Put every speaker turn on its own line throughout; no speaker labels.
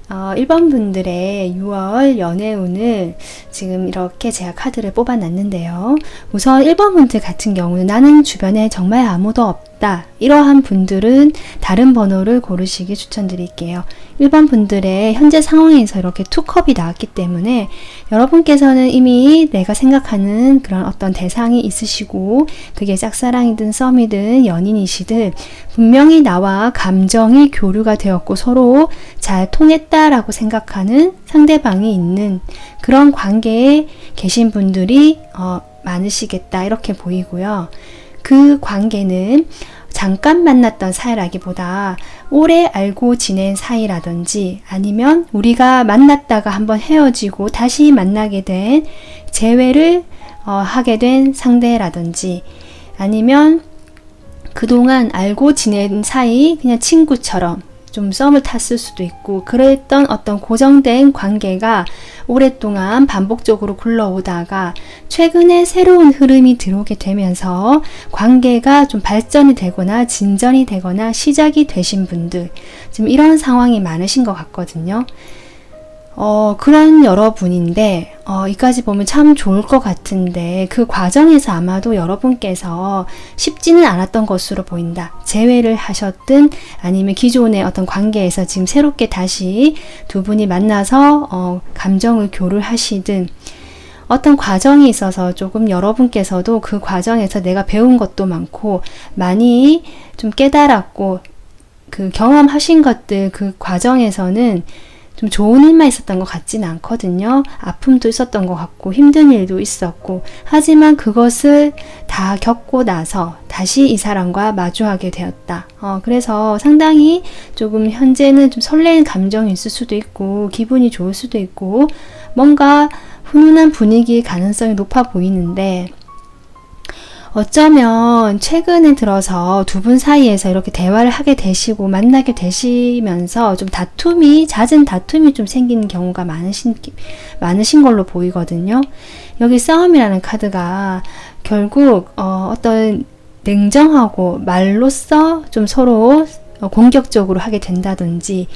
1번 분들의 6월 연애운을 지금 이렇게 제가 카드를 뽑아놨는데요. 우선 1번 분들 같은 경우는 나는 주변에 정말 아무도 없다. 이러한 분들은 다른 번호를 고르시기 추천드릴게요. 1번 분들의 현재 상황에서 이렇게 투컵이 나왔기 때문에 여러분께서는 이미 내가 생각하는 그런 어떤 대상이 있으시고 그게 짝사랑이든 썸이든 연인이시든 분명히 나와 감정이 교류가 되었고 서로 잘 통했다라고 생각하는 상대방이 있는 그런 관계에 계신 분들이 많으시겠다 이렇게 보이고요. 그 관계는 잠깐 만났던 사이라기보다 오래 알고 지낸 사이라든지 아니면 우리가 만났다가 한번 헤어지고 다시 만나게 된 재회를 하게 된 상대라든지 아니면 그동안 알고 지낸 사이 그냥 친구처럼 좀 썸을 탔을 수도 있고 그랬던 어떤 고정된 관계가 오랫동안 반복적으로 굴러오다가 최근에 새로운 흐름이 들어오게 되면서 관계가 좀 발전이 되거나 진전이 되거나 시작이 되신 분들 지금 이런 상황이 많으신 것 같거든요. 그런 여러분인데 이까지 보면 참 좋을 것 같은데 그 과정에서 아마도 여러분께서 쉽지는 않았던 것으로 보인다. 재회를 하셨든 아니면 기존의 어떤 관계에서 지금 새롭게 다시 두 분이 만나서 감정을 교류하시든 어떤 과정이 있어서 조금 여러분께서도 그 과정에서 내가 배운 것도 많고 많이 좀 깨달았고 그 경험하신 것들 그 과정에서는 좀 좋은 일만 있었던 것 같지는 않거든요. 아픔도 있었던 것 같고 힘든 일도 있었고 하지만 그것을 다 겪고 나서 다시 이 사람과 마주하게 되었다. 그래서 상당히 조금 현재는 좀 설레는 감정이 있을 수도 있고 기분이 좋을 수도 있고 뭔가 훈훈한 분위기의 가능성이 높아 보이는데 어쩌면 최근에 들어서 두 분 사이에서 이렇게 대화를 하게 되시고 만나게 되시면서 좀 잦은 다툼이 좀 생기는 경우가 많으신 걸로 보이거든요. 여기 싸움이라는 카드가 결국 어떤 냉정하고 말로써 좀 서로 공격적으로 하게 된다든지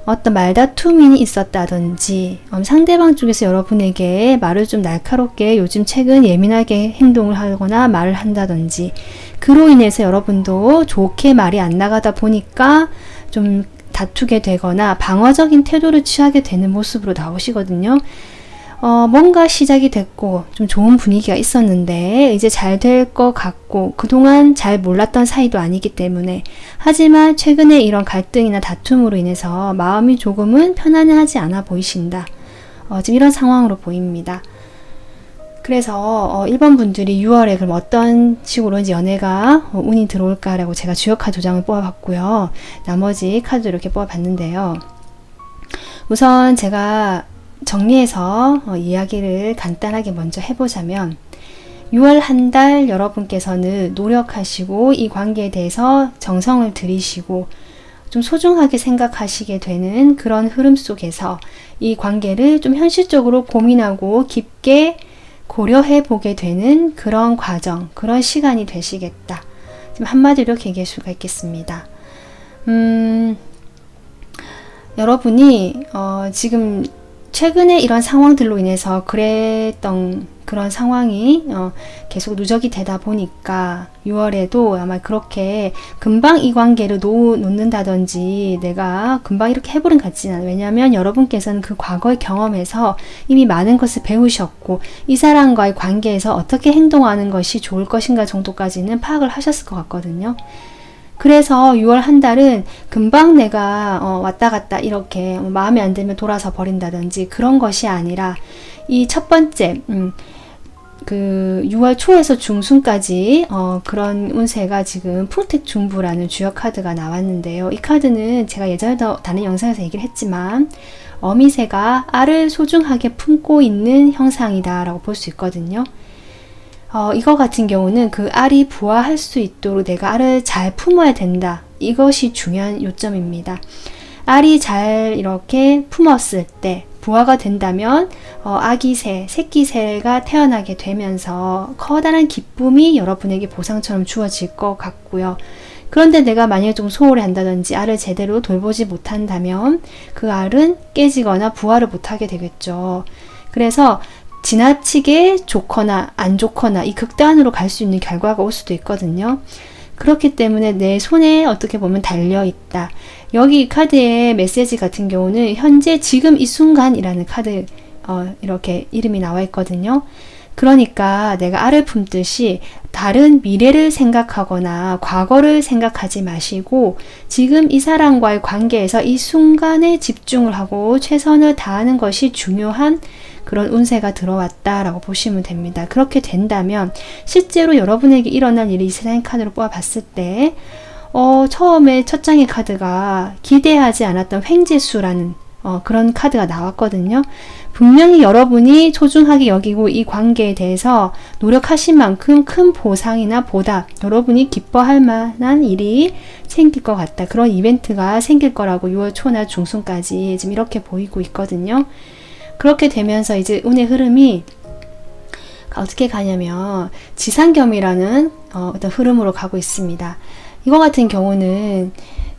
어떤 말다툼이 있었다든지 상대방 쪽에서 여러분에게 말을 좀 날카롭게 요즘 최근 예민하게 행동을 하거나 말을 한다든지 그로 인해서 여러분도 좋게 말이 안 나가다 보니까 좀 다투게 되거나 방어적인 태도를 취하게 되는 모습으로 나오시거든요. 뭔가 시작이 됐고 좀 좋은 분위기가 있었는데 이제 잘 될 것 같고 그동안 잘 몰랐던 사이도 아니기 때문에 하지만 최근에 이런 갈등이나 다툼으로 인해서 마음이 조금은 편안하지 않아 보이신다. 지금 이런 상황으로 보입니다. 그래서 1번 분들이 6월에 그럼 어떤 식으로 이제 연애가 운이 들어올까라고 제가 주요 카드 2장을 뽑아봤고요. 나머지 카드도 이렇게 뽑아봤는데요. 우선 제가 정리해서 이야기를 간단하게 먼저 해보자면 6월 한 달 여러분께서는 노력하시고 이 관계에 대해서 정성을 들이시고 좀 소중하게 생각하시게 되는 그런 흐름 속에서 이 관계를 좀 현실적으로 고민하고 깊게 고려해 보게 되는 그런 과정, 그런 시간이 되시겠다. 지금 한마디로 이렇게 얘기할 수가 있겠습니다. 여러분이 지금 최근에 이런 상황들로 인해서 그랬던 그런 상황이 계속 누적이 되다 보니까 6월에도 아마 그렇게 금방 이 관계를 놓는다든지 내가 금방 이렇게 해버린 것 같지는 않아요. 왜냐하면 여러분께서는 그 과거의 경험에서 이미 많은 것을 배우셨고 이 사람과의 관계에서 어떻게 행동하는 것이 좋을 것인가 정도까지는 파악을 하셨을 것 같거든요. 그래서 6월 한 달은 금방 내가 왔다 갔다 이렇게 마음에 안 들면 돌아서 버린다든지 그런 것이 아니라 이 첫 번째 그 6월 초에서 중순까지 그런 운세가 지금 풍택중부라는 주역 카드가 나왔는데요. 이 카드는 제가 예전에도 다른 영상에서 얘기를 했지만 어미새가 알을 소중하게 품고 있는 형상이다 라고 볼 수 있거든요. 이거 같은 경우는 그 알이 부화할 수 있도록 내가 알을 잘 품어야 된다. 이것이 중요한 요점입니다. 알이 잘 이렇게 품었을 때 부화가 된다면 아기새, 새끼새가 태어나게 되면서 커다란 기쁨이 여러분에게 보상처럼 주어질 것 같고요. 그런데 내가 만약에 좀 소홀히 한다든지 알을 제대로 돌보지 못한다면 그 알은 깨지거나 부화를 못하게 되겠죠. 그래서 지나치게 좋거나 안 좋거나 이 극단으로 갈 수 있는 결과가 올 수도 있거든요. 그렇기 때문에 내 손에 어떻게 보면 달려있다. 여기 이 카드의 메시지 같은 경우는 현재 지금 이 순간이라는 카드 이렇게 이름이 나와 있거든요. 그러니까 내가 알을 품듯이 다른 미래를 생각하거나 과거를 생각하지 마시고 지금 이 사람과의 관계에서 이 순간에 집중을 하고 최선을 다하는 것이 중요한 그런 운세가 들어왔다라고 보시면 됩니다. 그렇게 된다면 실제로 여러분에게 일어난 일이 이 세상 카드로 뽑아봤을 때 처음에 첫 장의 카드가 기대하지 않았던 횡재수라는 그런 카드가 나왔거든요. 분명히 여러분이 소중하게 여기고 이 관계에 대해서 노력하신 만큼 큰 보상이나 보답, 여러분이 기뻐할 만한 일이 생길 것 같다. 그런 이벤트가 생길 거라고 6월 초나 중순까지 지금 이렇게 보이고 있거든요. 그렇게 되면서 이제 운의 흐름이 어떻게 가냐면 지상겸이라는 어떤 흐름으로 가고 있습니다. 이거 같은 경우는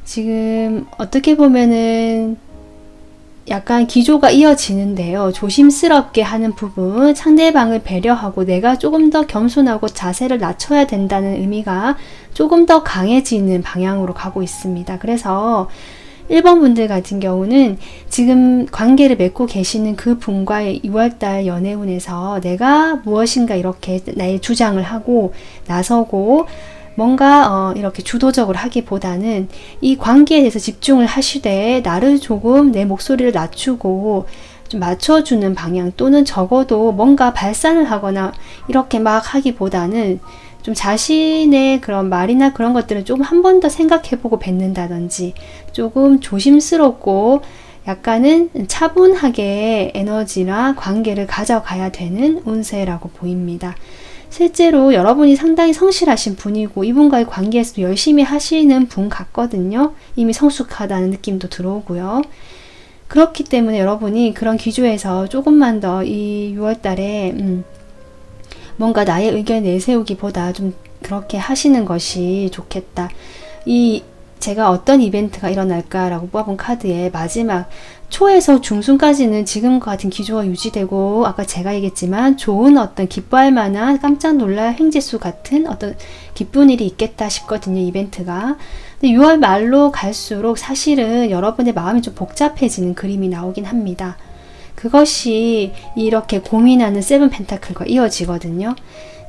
지금 어떻게 보면은 약간 기조가 이어지는데요. 조심스럽게 하는 부분, 상대방을 배려하고 내가 조금 더 겸손하고 자세를 낮춰야 된다는 의미가 조금 더 강해지는 방향으로 가고 있습니다. 그래서 1번 분들 같은 경우는 지금 관계를 맺고 계시는 그 분과의 6월달 연애운에서 내가 무엇인가 이렇게 나의 주장을 하고 나서고 뭔가 이렇게 주도적으로 하기보다는 이 관계에 대해서 집중을 하시되 나를 조금 내 목소리를 낮추고 좀 맞춰주는 방향 또는 적어도 뭔가 발산을 하거나 이렇게 막 하기보다는 좀 자신의 그런 말이나 그런 것들은 조금 한 번 더 생각해보고 뱉는다든지 조금 조심스럽고 약간은 차분하게 에너지나 관계를 가져가야 되는 운세라고 보입니다. 실제로 여러분이 상당히 성실하신 분이고 이분과의 관계에서도 열심히 하시는 분 같거든요. 이미 성숙하다는 느낌도 들어오고요. 그렇기 때문에 여러분이 그런 기조에서 조금만 더 이 6월달에 뭔가 나의 의견 내세우기보다 좀 그렇게 하시는 것이 좋겠다. 제가 어떤 이벤트가 일어날까라고 뽑아본 카드의 마지막 초에서 중순까지는 지금과 같은 기조가 유지되고 아까 제가 얘기했지만 좋은 어떤 기뻐할 만한 깜짝 놀랄 횡재수 같은 어떤 기쁜 일이 있겠다 싶거든요. 이벤트가. 근데 6월 말로 갈수록 사실은 여러분의 마음이 좀 복잡해지는 그림이 나오긴 합니다. 그것이 이렇게 고민하는 세븐 펜타클과 이어지거든요.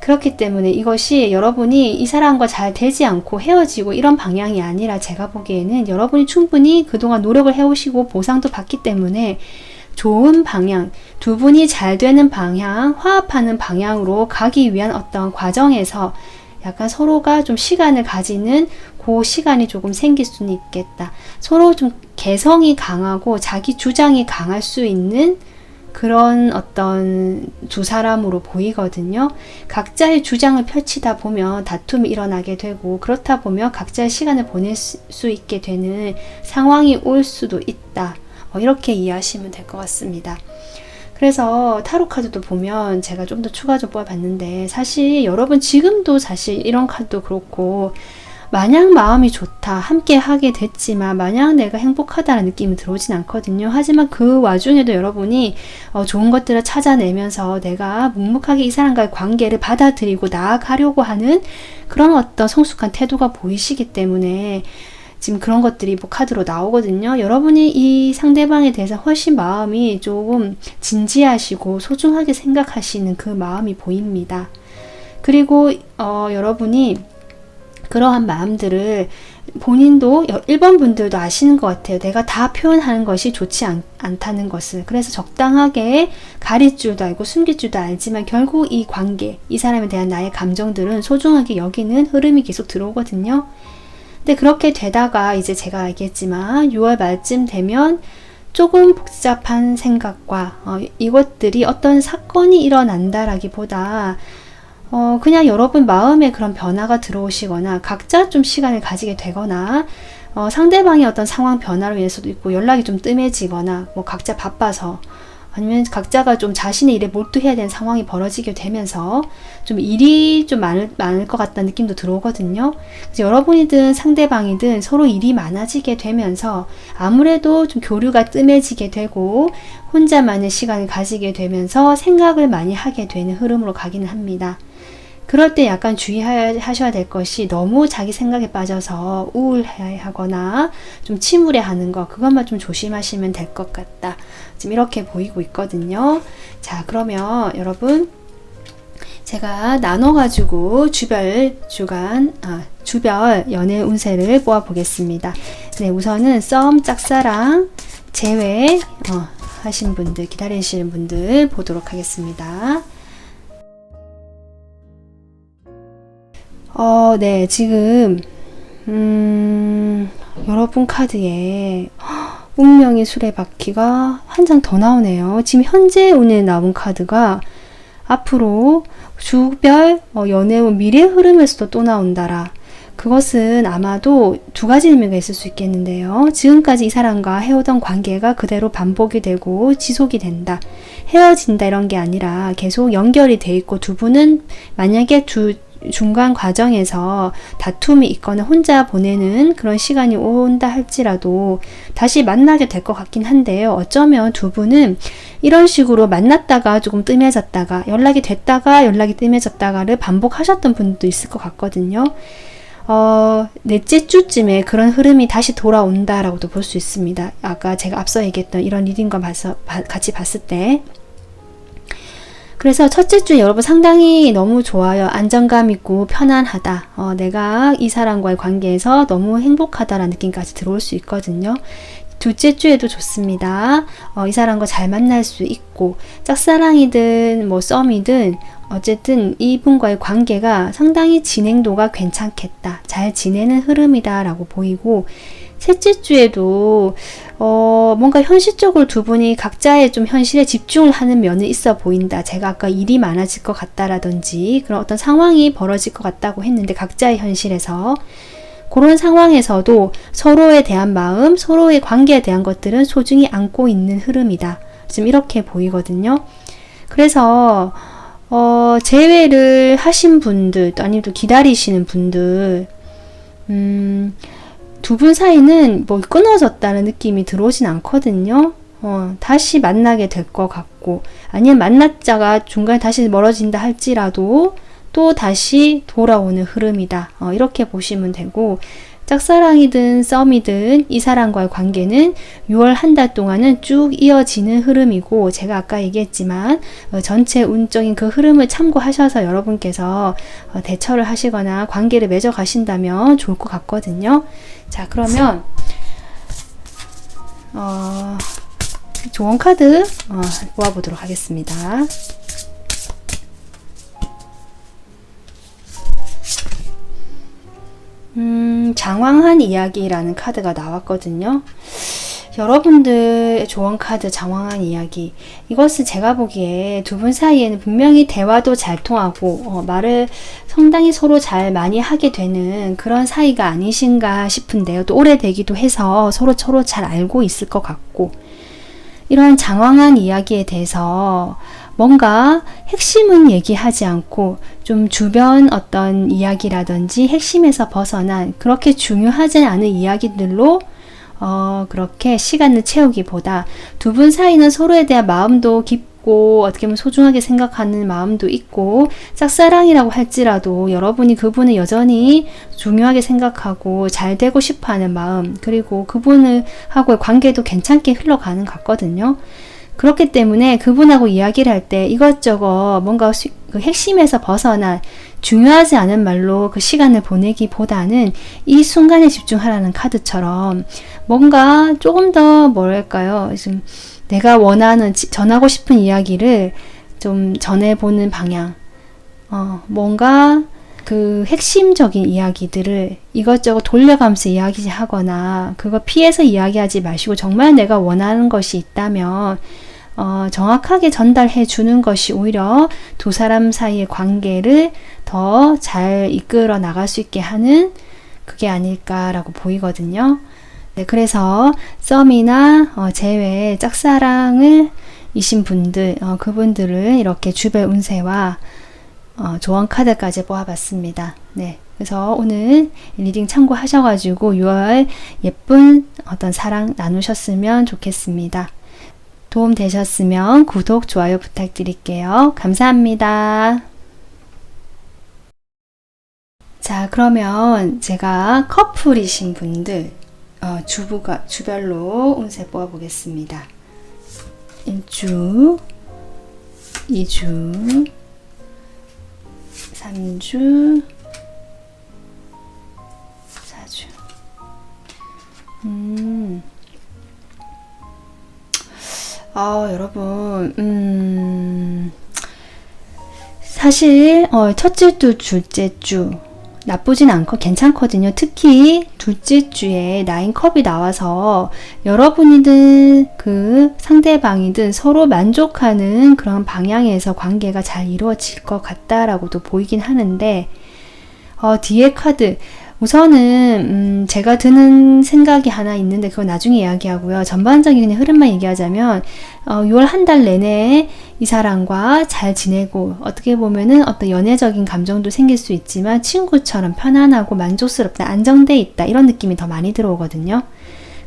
그렇기 때문에 이것이 여러분이 이 사람과 잘 되지 않고 헤어지고 이런 방향이 아니라 제가 보기에는 여러분이 충분히 그동안 노력을 해오시고 보상도 받기 때문에 좋은 방향, 두 분이 잘 되는 방향, 화합하는 방향으로 가기 위한 어떤 과정에서 약간 서로가 좀 시간을 가지는 그 시간이 조금 생길 수는 있겠다. 서로 좀 개성이 강하고 자기 주장이 강할 수 있는 그런 어떤 두 사람으로 보이거든요. 각자의 주장을 펼치다 보면 다툼이 일어나게 되고 그렇다 보면 각자의 시간을 보낼 수 있게 되는 상황이 올 수도 있다. 이렇게 이해하시면 될 것 같습니다. 그래서 타로 카드도 보면 제가 좀 더 추가적으로 뽑아봤는데 사실 여러분 지금도 사실 이런 카드도 그렇고 마냥 마음이 좋다, 함께 하게 됐지만 마냥 내가 행복하다는 느낌이 들어오진 않거든요. 하지만 그 와중에도 여러분이 좋은 것들을 찾아내면서 내가 묵묵하게 이 사람과의 관계를 받아들이고 나아가려고 하는 그런 어떤 성숙한 태도가 보이시기 때문에 지금 그런 것들이 카드로 나오거든요. 여러분이 이 상대방에 대해서 훨씬 마음이 조금 진지하시고 소중하게 생각하시는 그 마음이 보입니다. 그리고 여러분이 그러한 마음들을 본인도 1번 분들도 아시는 것 같아요. 내가 다 표현하는 것이 좋지 않다는 것을. 그래서 적당하게 가릴 줄도 알고 숨길 줄도 알지만 결국 이 관계, 이 사람에 대한 나의 감정들은 소중하게 여기는 흐름이 계속 들어오거든요. 근데 그렇게 되다가 이제 제가 얘기했지만 6월 말쯤 되면 조금 복잡한 생각과 이것들이 어떤 사건이 일어난다라기보다 그냥 여러분 마음에 그런 변화가 들어오시거나 각자 좀 시간을 가지게 되거나 상대방의 어떤 상황 변화로 인해서도 있고 연락이 좀 뜸해지거나 각자 바빠서 아니면 각자가 좀 자신의 일에 몰두해야 되는 상황이 벌어지게 되면서 좀 일이 좀 많을 것 같다는 느낌도 들어오거든요. 그래서 여러분이든 상대방이든 서로 일이 많아지게 되면서 아무래도 좀 교류가 뜸해지게 되고 혼자만의 시간을 가지게 되면서 생각을 많이 하게 되는 흐름으로 가기는 합니다. 그럴 때 약간 주의하셔야 될 것이 너무 자기 생각에 빠져서 우울해하거나 좀 침울해하는 거, 그것만 좀 조심하시면 될 것 같다. 지금 이렇게 보이고 있거든요. 자, 그러면 여러분 제가 나눠가지고 주별 연애 운세를 뽑아 보겠습니다. 네, 우선은 썸, 짝사랑, 재회 하신 분들, 기다리시는 분들 보도록 하겠습니다. 네, 지금 여러분 카드에 운명의 수레바퀴가 한 장 더 나오네요. 지금 현재 운에 나온 카드가 앞으로 주별 연애운 미래 흐름에서도 또 나온다라. 그것은 아마도 두 가지 의미가 있을 수 있겠는데요. 지금까지 이 사람과 해오던 관계가 그대로 반복이 되고 지속이 된다. 헤어진다 이런 게 아니라 계속 연결이 돼 있고 두 분은 만약에 중간 과정에서 다툼이 있거나 혼자 보내는 그런 시간이 온다 할지라도 다시 만나게 될 것 같긴 한데요. 어쩌면 두 분은 이런 식으로 만났다가 조금 뜸해졌다가 연락이 됐다가 연락이 뜸해졌다가를 반복하셨던 분도 있을 것 같거든요. 넷째 주쯤에 그런 흐름이 다시 돌아온다라고도 볼 수 있습니다. 아까 제가 앞서 얘기했던 이런 리딩과 같이 봤을 때. 그래서 첫째 주 여러분 상당히 너무 좋아요. 안정감 있고 편안하다. 내가 이 사람과의 관계에서 너무 행복하다라는 느낌까지 들어올 수 있거든요. 둘째 주에도 좋습니다. 이 사람과 잘 만날 수 있고 짝사랑이든 뭐 썸이든 어쨌든 이분과의 관계가 상당히 진행도가 괜찮겠다. 잘 지내는 흐름이다 라고 보이고 셋째 주에도 뭔가 현실적으로 두 분이 각자의 좀 현실에 집중을 하는 면이 있어 보인다. 제가 아까 일이 많아질 것 같다라든지 그런 어떤 상황이 벌어질 것 같다고 했는데 각자의 현실에서 그런 상황에서도 서로에 대한 마음, 서로의 관계에 대한 것들은 소중히 안고 있는 흐름이다. 지금 이렇게 보이거든요. 그래서 재회를 하신 분들, 또 아니면 또 기다리시는 분들, 두 분 사이는 뭐 끊어졌다는 느낌이 들어오진 않거든요. 다시 만나게 될 것 같고, 아니면 만났자가 중간에 다시 멀어진다 할지라도 또 다시 돌아오는 흐름이다. 이렇게 보시면 되고, 짝사랑이든 썸이든 이 사람과의 관계는 6월 한 달 동안은 쭉 이어지는 흐름이고, 제가 아까 얘기했지만 전체 운적인 그 흐름을 참고하셔서 여러분께서 대처를 하시거나 관계를 맺어 가신다면 좋을 것 같거든요. 자, 그러면 조언 카드 모아보도록 하겠습니다. 장황한 이야기라는 카드가 나왔거든요. 여러분들의 조언 카드 장황한 이야기, 이것은 제가 보기에 두 분 사이에는 분명히 대화도 잘 통하고 말을 상당히 서로 잘 많이 하게 되는 그런 사이가 아니신가 싶은데요. 또 오래되기도 해서 서로 잘 알고 있을 것 같고, 이런 장황한 이야기에 대해서 뭔가 핵심은 얘기하지 않고 좀 주변 어떤 이야기라든지 핵심에서 벗어난 그렇게 중요하지 않은 이야기들로 그렇게 시간을 채우기보다 두 분 사이는 서로에 대한 마음도 깊고 어떻게 보면 소중하게 생각하는 마음도 있고, 짝사랑이라고 할지라도 여러분이 그분을 여전히 중요하게 생각하고 잘 되고 싶어하는 마음, 그리고 그분을 하고의 관계도 괜찮게 흘러가는 것 같거든요. 그렇기 때문에 그분하고 이야기를 할 때 이것저것 뭔가 그 핵심에서 벗어난 중요하지 않은 말로 그 시간을 보내기보다는 이 순간에 집중하라는 카드처럼 뭔가 조금 더 뭐랄까요, 좀 내가 원하는 전하고 싶은 이야기를 좀 전해보는 방향, 뭔가 그 핵심적인 이야기들을 이것저것 돌려가면서 이야기하거나 그거 피해서 이야기하지 마시고, 정말 내가 원하는 것이 있다면 정확하게 전달해 주는 것이 오히려 두 사람 사이의 관계를 더 잘 이끌어 나갈 수 있게 하는 그게 아닐까라고 보이거든요. 네, 그래서 썸이나 재회, 짝사랑을 이신 분들, 그분들을 이렇게 주변 운세와 조언 카드까지 뽑아봤습니다. 네. 그래서 오늘 리딩 참고하셔가지고 6월 예쁜 어떤 사랑 나누셨으면 좋겠습니다. 도움 되셨으면 구독, 좋아요 부탁드릴게요. 감사합니다. 자, 그러면 제가 커플이신 분들 주별로 운세 뽑아보겠습니다. 1주, 2주, 3주, 4주. 여러분, 사실 첫째 주, 둘째 주 나쁘진 않고 괜찮거든요. 특히 둘째 주에 9컵이 나와서 여러분이든 그 상대방이든 서로 만족하는 그런 방향에서 관계가 잘 이루어질 것 같다라고도 보이긴 하는데, 뒤에 카드 우선은 제가 드는 생각이 하나 있는데 그건 나중에 이야기하고요. 전반적인 그냥 흐름만 얘기하자면 6월 한 달 내내 이 사람과 잘 지내고 어떻게 보면은 어떤 연애적인 감정도 생길 수 있지만 친구처럼 편안하고 만족스럽다, 안정돼 있다 이런 느낌이 더 많이 들어오거든요.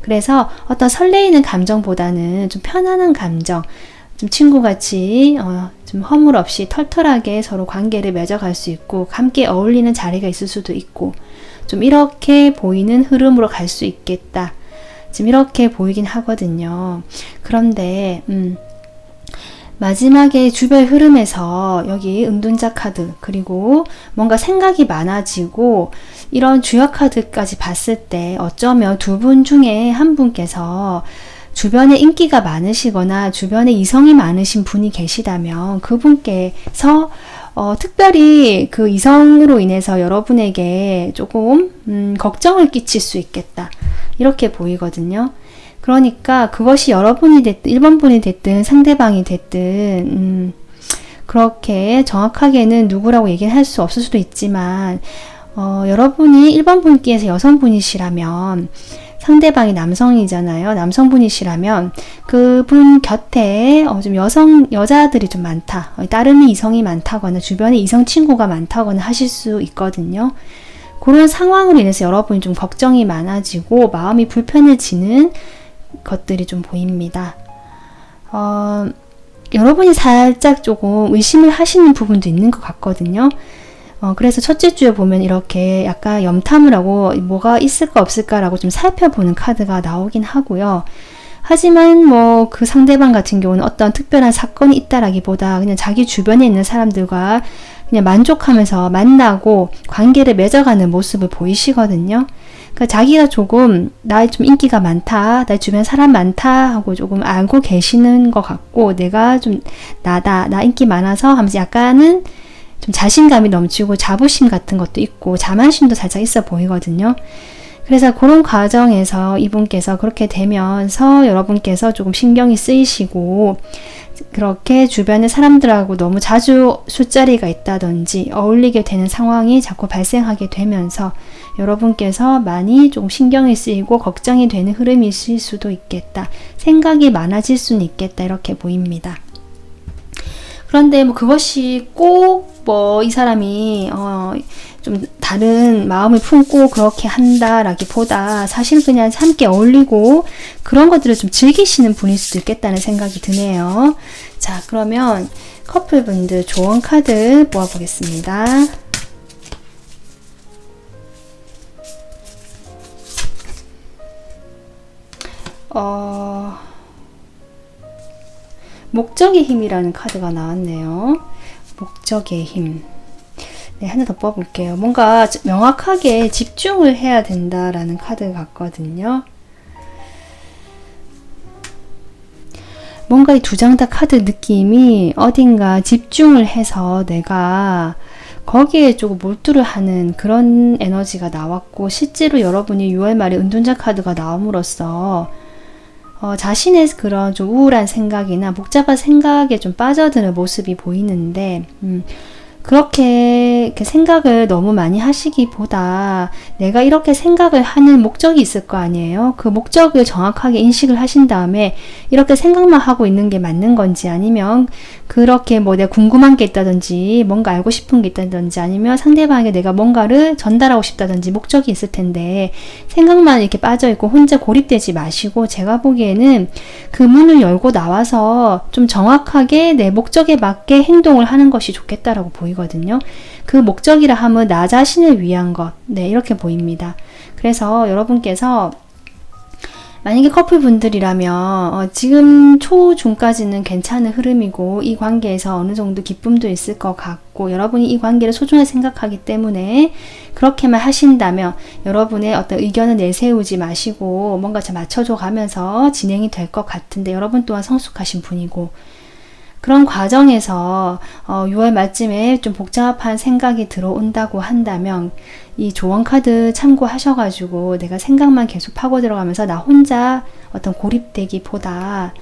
그래서 어떤 설레이는 감정보다는 좀 편안한 감정, 좀 친구같이 좀 허물 없이 털털하게 서로 관계를 맺어갈 수 있고 함께 어울리는 자리가 있을 수도 있고 좀 이렇게 보이는 흐름으로 갈 수 있겠다. 지금 이렇게 보이긴 하거든요. 그런데 마지막에 주별 흐름에서 여기 은둔자 카드 그리고 뭔가 생각이 많아지고 이런 주역 카드까지 봤을 때 어쩌면 두 분 중에 한 분께서 주변에 인기가 많으시거나 주변에 이성이 많으신 분이 계시다면 그분께서 특별히 그 이성으로 인해서 여러분에게 조금 걱정을 끼칠 수 있겠다 이렇게 보이거든요. 그러니까 그것이 여러분이 됐든 1번 분이 됐든 상대방이 됐든 그렇게 정확하게는 누구라고 얘기를 할 수 없을 수도 있지만 여러분이 1번 분께서 여성분이시라면 상대방이 남성이잖아요. 남성분이시라면 그분 곁에 좀 여자들이 좀 많다. 따름이 이성이 많다거나 주변에 이성 친구가 많다거나 하실 수 있거든요. 그런 상황으로 인해서 여러분이 좀 걱정이 많아지고 마음이 불편해지는 것들이 좀 보입니다. 여러분이 살짝 조금 의심을 하시는 부분도 있는 것 같거든요. 그래서 첫째 주에 보면 이렇게 약간 염탐을 하고 뭐가 있을까 없을까라고 좀 살펴보는 카드가 나오긴 하고요. 하지만 뭐 그 상대방 같은 경우는 어떤 특별한 사건이 있다라기보다 그냥 자기 주변에 있는 사람들과 그냥 만족하면서 만나고 관계를 맺어가는 모습을 보이시거든요. 그러니까 자기가 조금 나 좀 인기가 많다, 나 주변 사람 많다 하고 조금 알고 계시는 것 같고 내가 좀 나 인기 많아서 하면서 약간은 좀 자신감이 넘치고 자부심 같은 것도 있고 자만심도 살짝 있어 보이거든요. 그래서 그런 과정에서 이분께서 그렇게 되면서 여러분께서 조금 신경이 쓰이시고 그렇게 주변의 사람들하고 너무 자주 술자리가 있다든지 어울리게 되는 상황이 자꾸 발생하게 되면서 여러분께서 많이 조금 신경이 쓰이고 걱정이 되는 흐름이 있을 수도 있겠다. 생각이 많아질 수는 있겠다. 이렇게 보입니다. 그런데 뭐 그것이 꼭 뭐 이 사람이 좀 다른 마음을 품고 그렇게 한다라기보다 사실 그냥 함께 어울리고 그런 것들을 좀 즐기시는 분일 수도 있겠다는 생각이 드네요. 자, 그러면 커플분들 조언 카드 모아보겠습니다. 목적의 힘이라는 카드가 나왔네요. 목적의 힘. 네, 하나 더 뽑아볼게요. 뭔가 명확하게 집중을 해야 된다라는 카드 같거든요. 뭔가 이 두 장 다 카드 느낌이 어딘가 집중을 해서 내가 거기에 조금 몰두를 하는 그런 에너지가 나왔고 실제로 여러분이 6월 말에 은둔자 카드가 나옴으로써 자신의 그런 좀 우울한 생각이나 복잡한 생각에 좀 빠져드는 모습이 보이는데 그렇게 이렇게 생각을 너무 많이 하시기보다 내가 이렇게 생각을 하는 목적이 있을 거 아니에요. 그 목적을 정확하게 인식을 하신 다음에 이렇게 생각만 하고 있는 게 맞는 건지, 아니면 그렇게 뭐 내가 궁금한 게 있다든지 뭔가 알고 싶은 게 있다든지, 아니면 상대방에게 내가 뭔가를 전달하고 싶다든지 목적이 있을 텐데 생각만 이렇게 빠져있고 혼자 고립되지 마시고, 제가 보기에는 그 문을 열고 나와서 좀 정확하게 내 목적에 맞게 행동을 하는 것이 좋겠다라고 보이거든요. 그 목적이라 하면 나 자신을 위한 것, 네, 이렇게 보입니다. 그래서 여러분께서 만약에 커플분들이라면 지금 초, 중까지는 괜찮은 흐름이고 이 관계에서 어느 정도 기쁨도 있을 것 같고 여러분이 이 관계를 소중하게 생각하기 때문에 그렇게만 하신다면 여러분의 어떤 의견을 내세우지 마시고 뭔가 좀 맞춰줘 가면서 진행이 될 것 같은데, 여러분 또한 성숙하신 분이고 그런 과정에서 6월 말쯤에 좀 복잡한 생각이 들어온다고 한다면 이 조언 카드 참고하셔가지고 내가 생각만 계속 파고 들어가면서 나 혼자 어떤 고립되기보다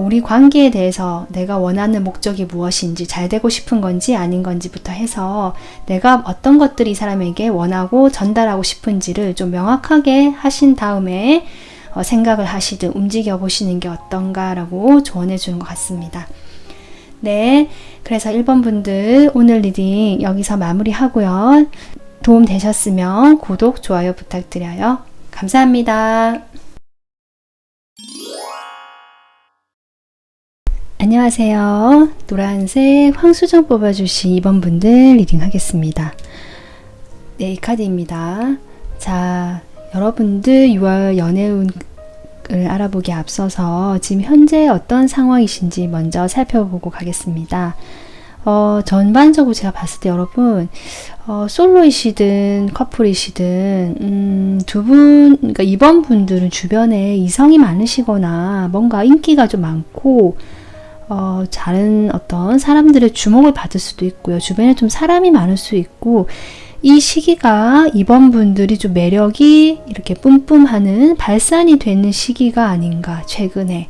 우리 관계에 대해서 내가 원하는 목적이 무엇인지, 잘 되고 싶은 건지 아닌 건지부터 해서 내가 어떤 것들이 이 사람에게 원하고 전달하고 싶은지를 좀 명확하게 하신 다음에 생각을 하시든 움직여 보시는 게 어떤가라고 조언해 주는 것 같습니다. 네, 그래서 1번 분들 오늘 리딩 여기서 마무리하고요. 도움 되셨으면 구독, 좋아요 부탁드려요. 감사합니다. 안녕하세요. 노란색 황수정 뽑아주신 2번 분들 리딩 하겠습니다. 네, 이 카드입니다. 자, 여러분들 6월 연애운을 알아보기에 앞서서 지금 현재 어떤 상황이신지 먼저 살펴보고 가겠습니다. 전반적으로 제가 봤을 때 여러분 솔로이시든 커플이시든 그러니까 이번 분들은 주변에 이성이 많으시거나 뭔가 인기가 좀 많고 다른 어떤 사람들의 주목을 받을 수도 있고요. 주변에 좀 사람이 많을 수 있고, 이 시기가 이번 분들이 좀 매력이 이렇게 뿜뿜하는 발산이 되는 시기가 아닌가, 최근에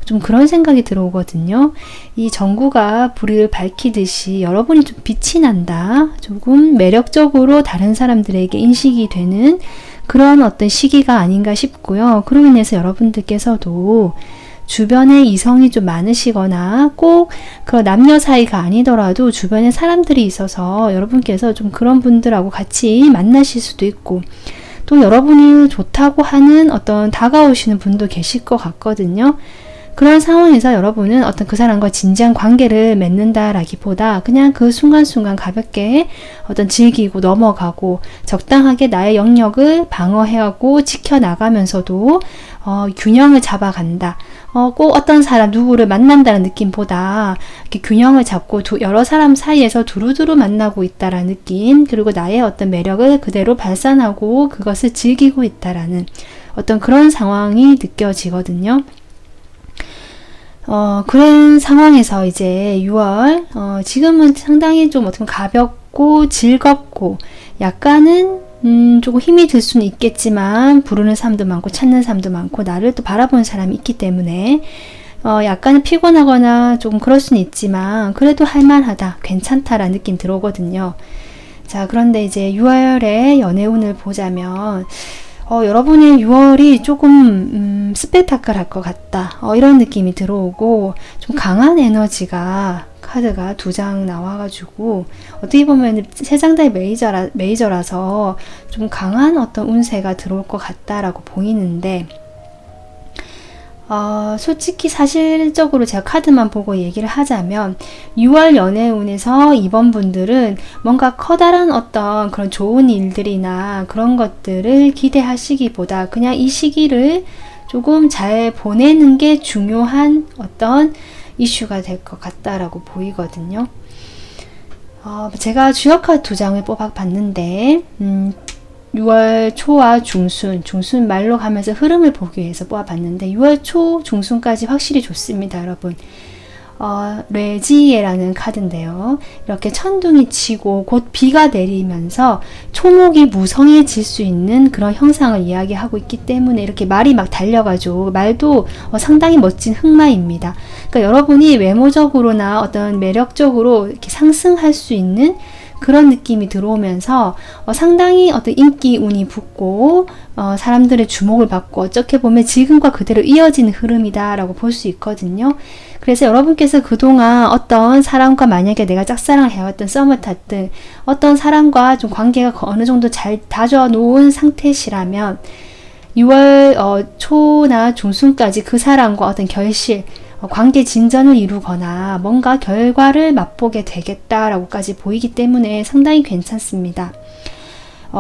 좀 그런 생각이 들어오거든요. 이 전구가 불을 밝히듯이 여러분이 좀 빛이 난다, 조금 매력적으로 다른 사람들에게 인식이 되는 그런 어떤 시기가 아닌가 싶고요. 그로 인해서 여러분들께서도 주변에 이성이 좀 많으시거나 꼭 그 남녀 사이가 아니더라도 주변에 사람들이 있어서 여러분께서 좀 그런 분들하고 같이 만나실 수도 있고, 또 여러분이 좋다고 하는 어떤 다가오시는 분도 계실 것 같거든요. 그런 상황에서 여러분은 어떤 그 사람과 진지한 관계를 맺는다라기보다 그냥 그 순간순간 가볍게 어떤 즐기고 넘어가고 적당하게 나의 영역을 방어해하고 지켜나가면서도 균형을 잡아간다. 꼭 어떤 사람 누구를 만난다는 느낌보다 이렇게 균형을 잡고 여러 사람 사이에서 두루두루 만나고 있다라는 느낌, 그리고 나의 어떤 매력을 그대로 발산하고 그것을 즐기고 있다라는 어떤 그런 상황이 느껴지거든요. 그런 상황에서 이제 6월, 지금은 상당히 좀 어떻게 가볍고 즐겁고 약간은 조금 힘이 들 수는 있겠지만 부르는 사람도 많고 찾는 사람도 많고 나를 또 바라보는 사람이 있기 때문에 약간은 피곤하거나 조금 그럴 수는 있지만 그래도 할만하다, 괜찮다라는 느낌 들어오거든요. 자, 그런데 이제 6월의 연애운을 보자면 여러분의 6월이 조금 스펙타클할 것 같다, 이런 느낌이 들어오고 좀 강한 에너지가 카드가 2장 나와가지고 어떻게 보면 3장 다 메이저라서 좀 강한 어떤 운세가 들어올 것 같다라고 보이는데, 솔직히 사실적으로 제가 카드만 보고 얘기를 하자면 6월 연애운에서 이번 분들은 뭔가 커다란 어떤 그런 좋은 일들이나 그런 것들을 기대하시기보다 그냥 이 시기를 조금 잘 보내는 게 중요한 어떤 이슈가 될 것 같다라고 보이거든요. 제가 주요 카드 2장을 뽑아봤는데 6월 초와 중순 말로 가면서 흐름을 보기 위해서 뽑아봤는데 6월 초 중순까지 확실히 좋습니다, 여러분. 레지에라는 카드인데요. 이렇게 천둥이 치고 곧 비가 내리면서 초목이 무성해질 수 있는 그런 형상을 이야기하고 있기 때문에 이렇게 말이 막 달려가지고 말도 상당히 멋진 흑마입니다. 그러니까 여러분이 외모적으로나 어떤 매력적으로 이렇게 상승할 수 있는 그런 느낌이 들어오면서 상당히 어떤 인기 운이 붙고 사람들의 주목을 받고 어떻게 보면 지금과 그대로 이어지는 흐름이다 라고 볼 수 있거든요. 그래서 여러분께서 그동안 어떤 사람과 만약에 내가 짝사랑을 해왔던 썸을 탔든 어떤 사람과 좀 관계가 어느 정도 잘 다져 놓은 상태시라면 6월 초나 중순까지 그 사람과 어떤 결실 관계 진전을 이루거나 뭔가 결과를 맛보게 되겠다라고까지 보이기 때문에 상당히 괜찮습니다.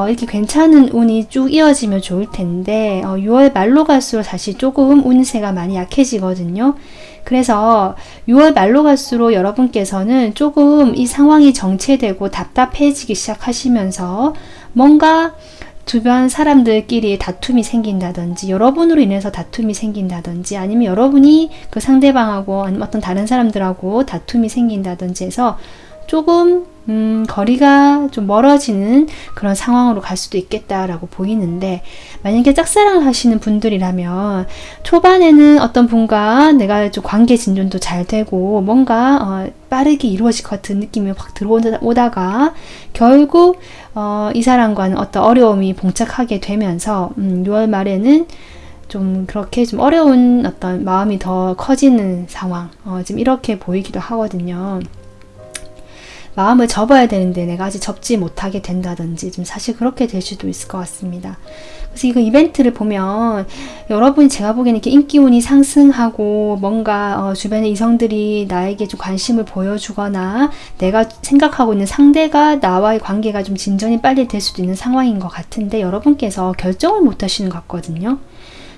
이렇게 괜찮은 운이 쭉 이어지면 좋을 텐데 6월 말로 갈수록 사실 조금 운세가 많이 약해지거든요. 그래서 6월 말로 갈수록 여러분께서는 조금 이 상황이 정체되고 답답해지기 시작하시면서 뭔가 주변 사람들끼리 다툼이 생긴다든지 여러분으로 인해서 다툼이 생긴다든지 아니면 여러분이 그 상대방하고 아니면 어떤 다른 사람들하고 다툼이 생긴다든지 해서 조금 거리가 좀 멀어지는 그런 상황으로 갈 수도 있겠다라고 보이는데 만약에 짝사랑을 하시는 분들이라면 초반에는 어떤 분과 내가 좀 관계 진전도 잘 되고 뭔가 빠르게 이루어질 것 같은 느낌이 확 들어오다가 결국 이 사람과는 어떤 어려움이 봉착하게 되면서 6월 말에는 좀 그렇게 좀 어려운 어떤 마음이 더 커지는 상황 지금 이렇게 보이기도 하거든요. 마음을 접어야 되는데 내가 아직 접지 못하게 된다든지 좀 사실 그렇게 될 수도 있을 것 같습니다. 그래서 이거 이벤트를 보면 여러분이 제가 보기에는 이렇게 인기운이 상승하고 뭔가 주변의 이성들이 나에게 좀 관심을 보여주거나 내가 생각하고 있는 상대가 나와의 관계가 좀 진전이 빨리 될 수도 있는 상황인 것 같은데 여러분께서 결정을 못 하시는 것 같거든요.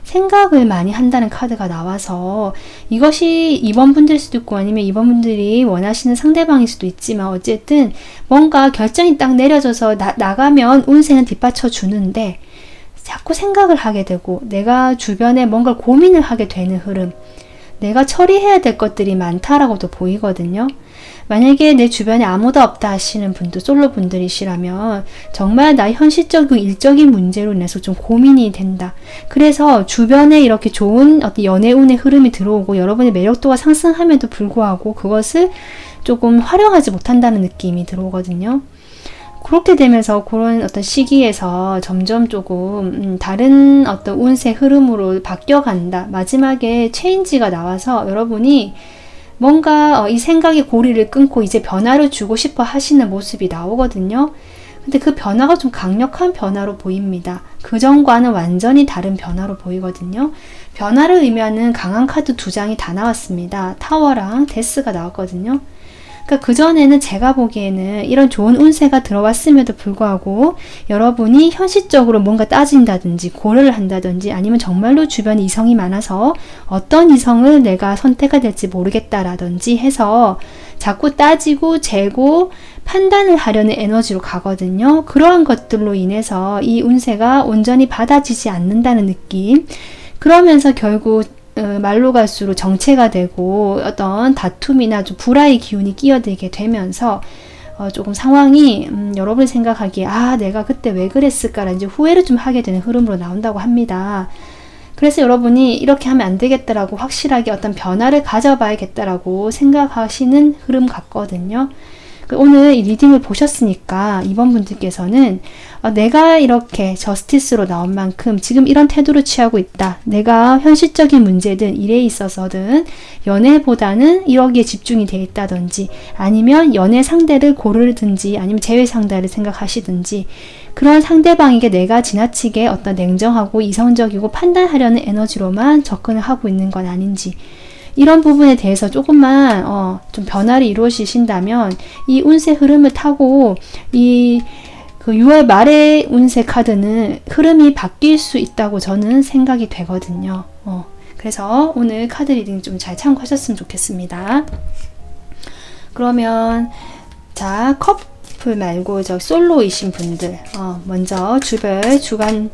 생각을 많이 한다는 카드가 나와서 이것이 2번 분들 수도 있고 아니면 2번 분들이 원하시는 상대방일 수도 있지만 어쨌든 뭔가 결정이 딱 내려져서 나가면 운세는 뒷받쳐 주는데 자꾸 생각을 하게 되고 내가 주변에 뭔가 고민을 하게 되는 흐름 내가 처리해야 될 것들이 많다라고도 보이거든요. 만약에 내 주변에 아무도 없다 하시는 분도 솔로 분들이시라면 정말 나의 현실적이고 일적인 문제로 인해서 좀 고민이 된다. 그래서 주변에 이렇게 좋은 어떤 연애운의 흐름이 들어오고 여러분의 매력도가 상승함에도 불구하고 그것을 조금 활용하지 못한다는 느낌이 들어오거든요. 그렇게 되면서 그런 어떤 시기에서 점점 조금 다른 어떤 운세 흐름으로 바뀌어간다. 마지막에 체인지가 나와서 여러분이 뭔가 이 생각의 고리를 끊고 이제 변화를 주고 싶어 하시는 모습이 나오거든요. 근데 그 변화가 좀 강력한 변화로 보입니다. 그전과는 완전히 다른 변화로 보이거든요. 변화를 의미하는 강한 카드 2장이 다 나왔습니다. 타워랑 데스가 나왔거든요. 그러니까 그전에는 제가 보기에는 이런 좋은 운세가 들어왔음에도 불구하고 여러분이 현실적으로 뭔가 따진다든지 고려를 한다든지 아니면 정말로 주변에 이성이 많아서 어떤 이성을 내가 선택해야 될지 모르겠다라든지 해서 자꾸 따지고 재고 판단을 하려는 에너지로 가거든요. 그러한 것들로 인해서 이 운세가 온전히 받아지지 않는다는 느낌. 그러면서 결국 말로 갈수록 정체가 되고 어떤 다툼이나 좀 불화의 기운이 끼어들게 되면서 조금 상황이 여러분이 생각하기에 내가 그때 왜 그랬을까라는 이제 후회를 좀 하게 되는 흐름으로 나온다고 합니다. 그래서 여러분이 이렇게 하면 안 되겠다라고 확실하게 어떤 변화를 가져봐야겠다라고 생각하시는 흐름 같거든요. 오늘 이 리딩을 보셨으니까 이번 분들께서는 내가 이렇게 저스티스로 나온 만큼 지금 이런 태도를 취하고 있다. 내가 현실적인 문제든 일에 있어서든 연애보다는 여기에 집중이 돼 있다든지 아니면 연애 상대를 고르든지 아니면 재회 상대를 생각하시든지 그런 상대방에게 내가 지나치게 어떤 냉정하고 이성적이고 판단하려는 에너지로만 접근을 하고 있는 건 아닌지 이런 부분에 대해서 조금만 좀 변화를 이루어지신다면 이 운세 흐름을 타고 그 6월 말의 운세 카드는 흐름이 바뀔 수 있다고 저는 생각이 되거든요. 그래서 오늘 카드 리딩 좀 잘 참고하셨으면 좋겠습니다. 그러면 자 커플 말고 저 솔로이신 분들 먼저 주간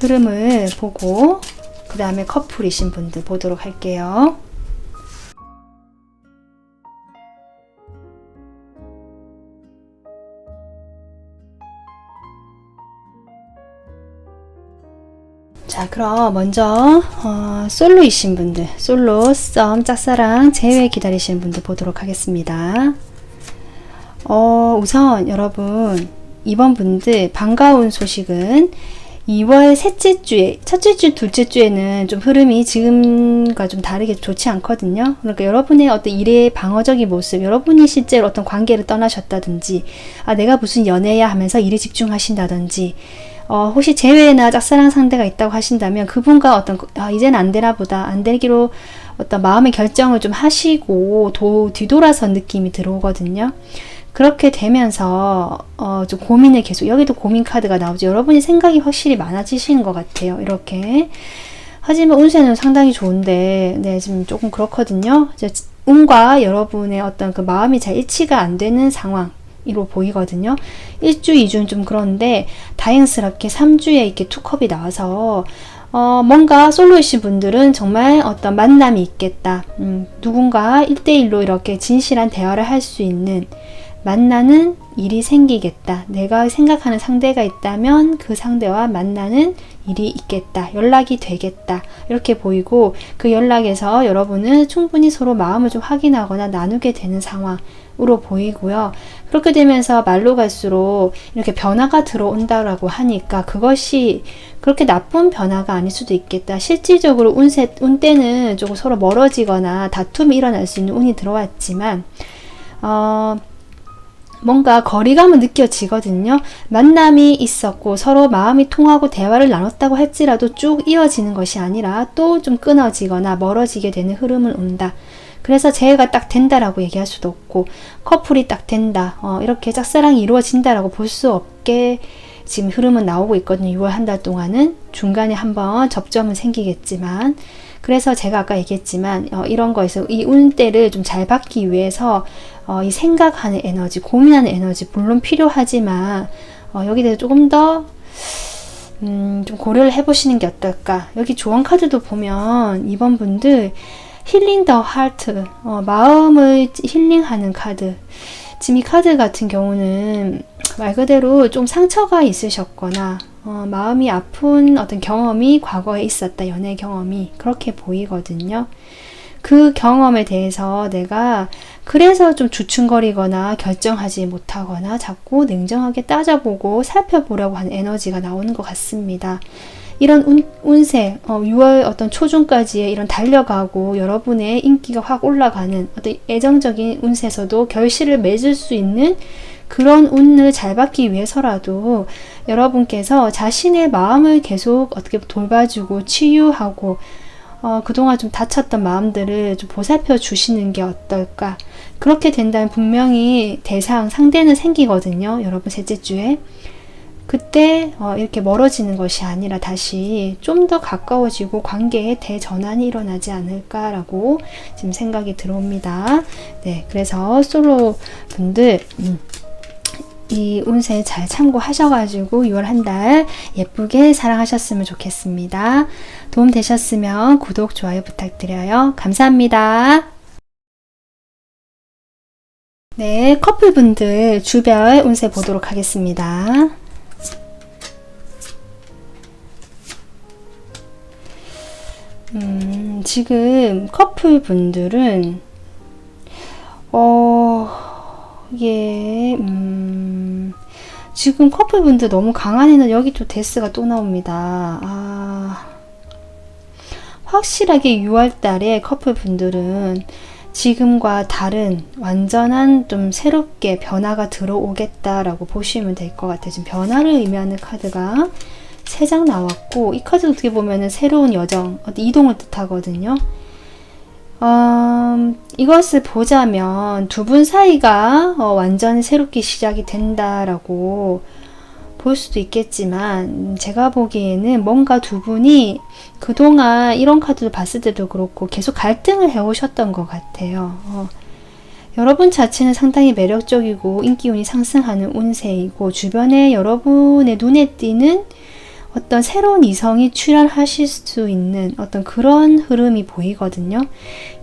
흐름을 보고 그 다음에 커플이신 분들 보도록 할게요. 자, 그럼 먼저 솔로이신 분들, 솔로, 썸, 짝사랑, 재회 기다리시는 분들 보도록 하겠습니다. 우선 여러분, 이번 분들 반가운 소식은 2월 셋째 주에, 첫째 주, 둘째 주에는 좀 흐름이 지금과 좀 다르게 좋지 않거든요. 그러니까 여러분의 어떤 일의 방어적인 모습, 여러분이 실제로 어떤 관계를 떠나셨다든지, 내가 무슨 연애야 하면서 일에 집중하신다든지, 혹시 재회나 짝사랑 상대가 있다고 하신다면 그분과 어떤, 이제는 안 되나 보다, 안 되기로 어떤 마음의 결정을 좀 하시고 뒤돌아선 느낌이 들어오거든요. 그렇게 되면서 좀 고민을 계속, 여기도 고민 카드가 나오죠. 여러분이 생각이 확실히 많아지시는 것 같아요. 이렇게. 하지만 운세는 상당히 좋은데, 네, 지금 조금 그렇거든요. 이제 운과 여러분의 어떤 그 마음이 잘 일치가 안 되는 상황으로 보이거든요. 1주, 2주는 좀 그런데, 다행스럽게 3주에 이렇게 투컵이 나와서, 뭔가 솔로이신 분들은 정말 어떤 만남이 있겠다. 누군가 1대1로 이렇게 진실한 대화를 할 수 있는, 만나는 일이 생기겠다. 내가 생각하는 상대가 있다면 그 상대와 만나는 일이 있겠다. 연락이 되겠다. 이렇게 보이고, 그 연락에서 여러분은 충분히 서로 마음을 좀 확인하거나 나누게 되는 상황으로 보이고요. 그렇게 되면서 말로 갈수록 이렇게 변화가 들어온다라고 하니까 그것이 그렇게 나쁜 변화가 아닐 수도 있겠다. 실질적으로 운 때는 조금 서로 멀어지거나 다툼이 일어날 수 있는 운이 들어왔지만, 뭔가 거리감은 느껴지거든요. 만남이 있었고 서로 마음이 통하고 대화를 나눴다고 할지라도 쭉 이어지는 것이 아니라 또 좀 끊어지거나 멀어지게 되는 흐름은 온다. 그래서 재회가 딱 된다라고 얘기할 수도 없고, 커플이 딱 된다, 이렇게 짝사랑이 이루어진다라고 볼 수 없게 지금 흐름은 나오고 있거든요. 6월 한 달 동안은 중간에 한번 접점은 생기겠지만, 그래서 제가 아까 얘기했지만 이런 거에서 이 운대를 좀 잘 받기 위해서 이 생각하는 에너지, 고민하는 에너지 물론 필요하지만 여기에 대해서 조금 더 좀 고려를 해보시는 게 어떨까. 여기 조언 카드도 보면 이번 분들 힐링 더 하트, 마음을 힐링하는 카드. 지금 이 카드 같은 경우는 말 그대로 좀 상처가 있으셨거나 마음이 아픈 어떤 경험이 과거에 있었다. 연애 경험이 그렇게 보이거든요. 그 경험에 대해서 내가 그래서 좀 주춤거리거나 결정하지 못하거나 자꾸 냉정하게 따져보고 살펴보려고 하는 에너지가 나오는 것 같습니다. 이런 운세, 6월 어떤 초중까지의 이런 달려가고 여러분의 인기가 확 올라가는 어떤 애정적인 운세에서도 결실을 맺을 수 있는 그런 운을 잘 받기 위해서라도 여러분께서 자신의 마음을 계속 어떻게 돌봐주고 치유하고 그동안 좀 다쳤던 마음들을 좀 보살펴 주시는 게 어떨까. 그렇게 된다면 분명히 상대는 생기거든요. 여러분 셋째 주에. 그때 이렇게 멀어지는 것이 아니라 다시 좀 더 가까워지고 관계에 대전환이 일어나지 않을까라고 지금 생각이 들어옵니다. 네, 그래서 솔로 분들 이 운세 잘 참고하셔가지고 6월 한 달 예쁘게 사랑하셨으면 좋겠습니다. 도움 되셨으면 구독, 좋아요 부탁드려요. 감사합니다. 네, 커플분들 주별 운세 보도록 하겠습니다. 지금 커플분들은 지금 커플분들 너무 강한 에너지, 여기 또 데스가 또 나옵니다. 확실하게 6월달에 커플분들은 지금과 다른 완전한 좀 새롭게 변화가 들어오겠다라고 보시면 될 것 같아요. 지금 변화를 의미하는 카드가 3장 나왔고, 이 카드 어떻게 보면은 새로운 여정, 이동을 뜻하거든요. 이것을 보자면 두 분 사이가 완전히 새롭게 시작이 된다라고 볼 수도 있겠지만, 제가 보기에는 뭔가 두 분이 그동안 이런 카드를 봤을 때도 그렇고 계속 갈등을 해오셨던 것 같아요. 여러분 자체는 상당히 매력적이고 인기운이 상승하는 운세이고, 주변에 여러분의 눈에 띄는 어떤 새로운 이성이 출현하실 수 있는 어떤 그런 흐름이 보이거든요.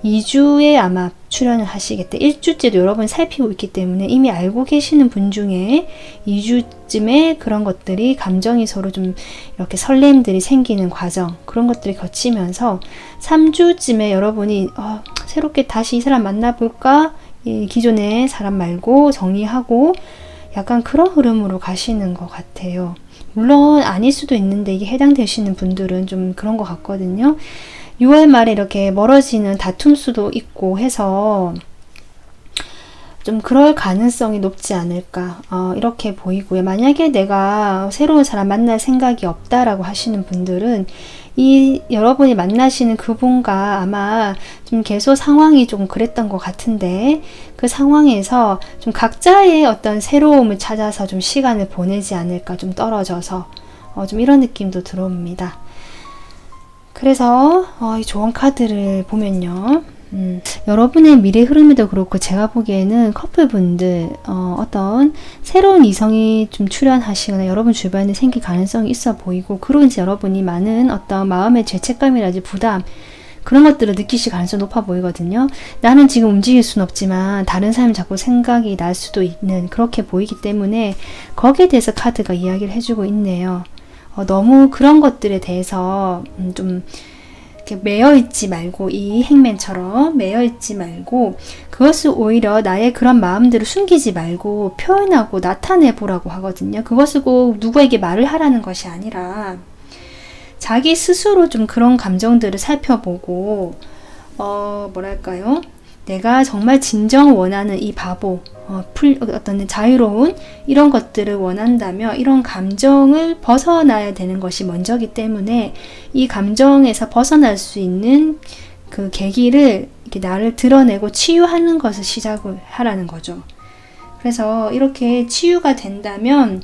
2주에 아마 출연을 하시겠다. 1주째도 여러분 살피고 있기 때문에 이미 알고 계시는 분 중에 2주쯤에 그런 것들이 감정이 서로 좀 이렇게 설렘들이 생기는 과정, 그런 것들이 거치면서 3주쯤에 여러분이 새롭게 다시 이 사람 만나볼까? 이 기존의 사람 말고 정리하고 약간 그런 흐름으로 가시는 것 같아요. 물론 아닐 수도 있는데 이게 해당되시는 분들은 좀 그런 것 같거든요. 6월 말에 이렇게 멀어지는 다툼 수도 있고 해서 좀 그럴 가능성이 높지 않을까 이렇게 보이고요. 만약에 내가 새로운 사람 만날 생각이 없다라고 하시는 분들은 이 여러분이 만나시는 그분과 아마 좀 계속 상황이 좀 그랬던 것 같은데 그 상황에서 좀 각자의 어떤 새로움을 찾아서 좀 시간을 보내지 않을까, 좀 떨어져서 좀 이런 느낌도 들어옵니다. 그래서 이 조언 카드를 보면요, 여러분의 미래 흐름에도 그렇고 제가 보기에는 커플분들 어떤 새로운 이성이 좀 출현하시거나 여러분 주변에 생길 가능성이 있어 보이고, 그리고 이제 여러분이 많은 어떤 마음의 죄책감이라든지 부담, 그런 것들을 느끼실 가능성이 높아 보이거든요. 나는 지금 움직일 수는 없지만 다른 사람이 자꾸 생각이 날 수도 있는, 그렇게 보이기 때문에 거기에 대해서 카드가 이야기를 해주고 있네요. 너무 그런 것들에 대해서 좀 이렇게 매여있지 말고, 이 행맨처럼 매여있지 말고 그것을 오히려 나의 그런 마음들을 숨기지 말고 표현하고 나타내보라고 하거든요. 그것을 꼭 누구에게 말을 하라는 것이 아니라 자기 스스로 좀 그런 감정들을 살펴보고 뭐랄까요? 내가 정말 진정 원하는 이 바보, 어떤 자유로운 이런 것들을 원한다면 이런 감정을 벗어나야 되는 것이 먼저기 때문에 이 감정에서 벗어날 수 있는 그 계기를 이렇게 나를 드러내고 치유하는 것을 시작을 하라는 거죠. 그래서 이렇게 치유가 된다면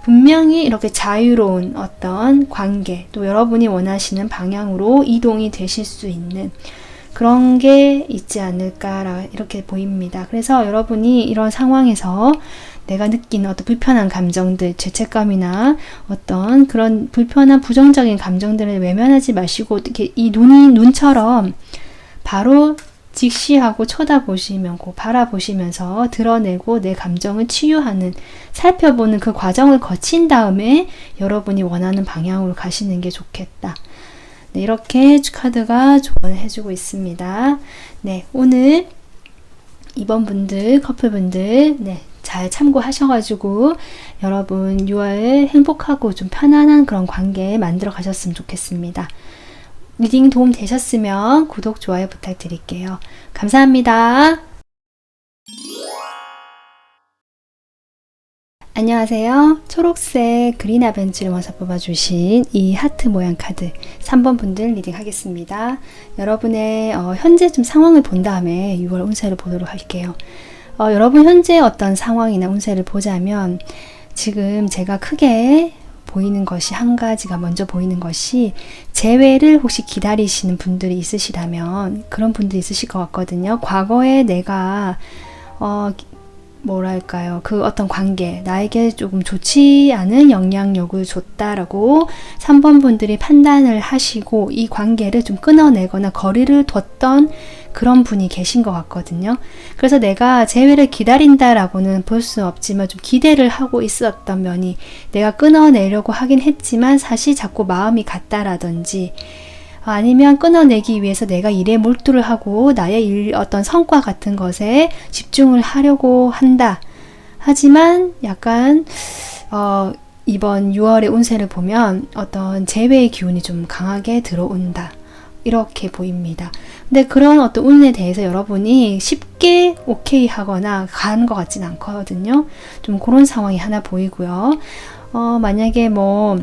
분명히 이렇게 자유로운 어떤 관계, 또 여러분이 원하시는 방향으로 이동이 되실 수 있는 그런 게 있지 않을까 이렇게 보입니다. 그래서 여러분이 이런 상황에서 내가 느끼는 어떤 불편한 감정들, 죄책감이나 어떤 그런 불편한 부정적인 감정들을 외면하지 마시고 이렇게 이 눈처럼 바로 직시하고 쳐다보시고 바라보시면서 드러내고 내 감정을 치유하는, 살펴보는 그 과정을 거친 다음에 여러분이 원하는 방향으로 가시는 게 좋겠다. 네, 이렇게 카드가 조언을 해주고 있습니다. 네, 오늘 이번 분들, 커플분들, 네, 잘 참고하셔가지고 여러분 6월 행복하고 좀 편안한 그런 관계 만들어 가셨으면 좋겠습니다. 리딩 도움 되셨으면 구독, 좋아요 부탁드릴게요. 감사합니다. 안녕하세요. 초록색 그린 아벤처를 원서 뽑아주신 이 하트 모양 카드 3번 분들 리딩 하겠습니다. 여러분의 현재 좀 상황을 본 다음에 6월 운세를 보도록 할게요. 여러분 현재 어떤 상황이나 운세를 보자면 지금 제가 크게 보이는 것이 한 가지가 먼저 보이는 것이, 재회를 혹시 기다리시는 분들이 있으시다면 그런 분들이 있으실 것 같거든요. 과거에 내가 뭐랄까요, 그 어떤 관계, 나에게 조금 좋지 않은 영향력을 줬다라고 3번 분들이 판단을 하시고 이 관계를 좀 끊어내거나 거리를 뒀던 그런 분이 계신 것 같거든요. 그래서 내가 재회를 기다린다라고는 볼 수 없지만 좀 기대를 하고 있었던 면이, 내가 끊어내려고 하긴 했지만 사실 자꾸 마음이 갔다라든지, 아니면 끊어내기 위해서 내가 일에 몰두를 하고 나의 일 어떤 성과 같은 것에 집중을 하려고 한다. 하지만 약간 이번 6월의 운세를 보면 어떤 재회의 기운이 좀 강하게 들어온다. 이렇게 보입니다. 근데 그런 어떤 운에 대해서 여러분이 쉽게 오케이 하거나 가는 것 같진 않거든요. 좀 그런 상황이 하나 보이고요. 만약에 뭐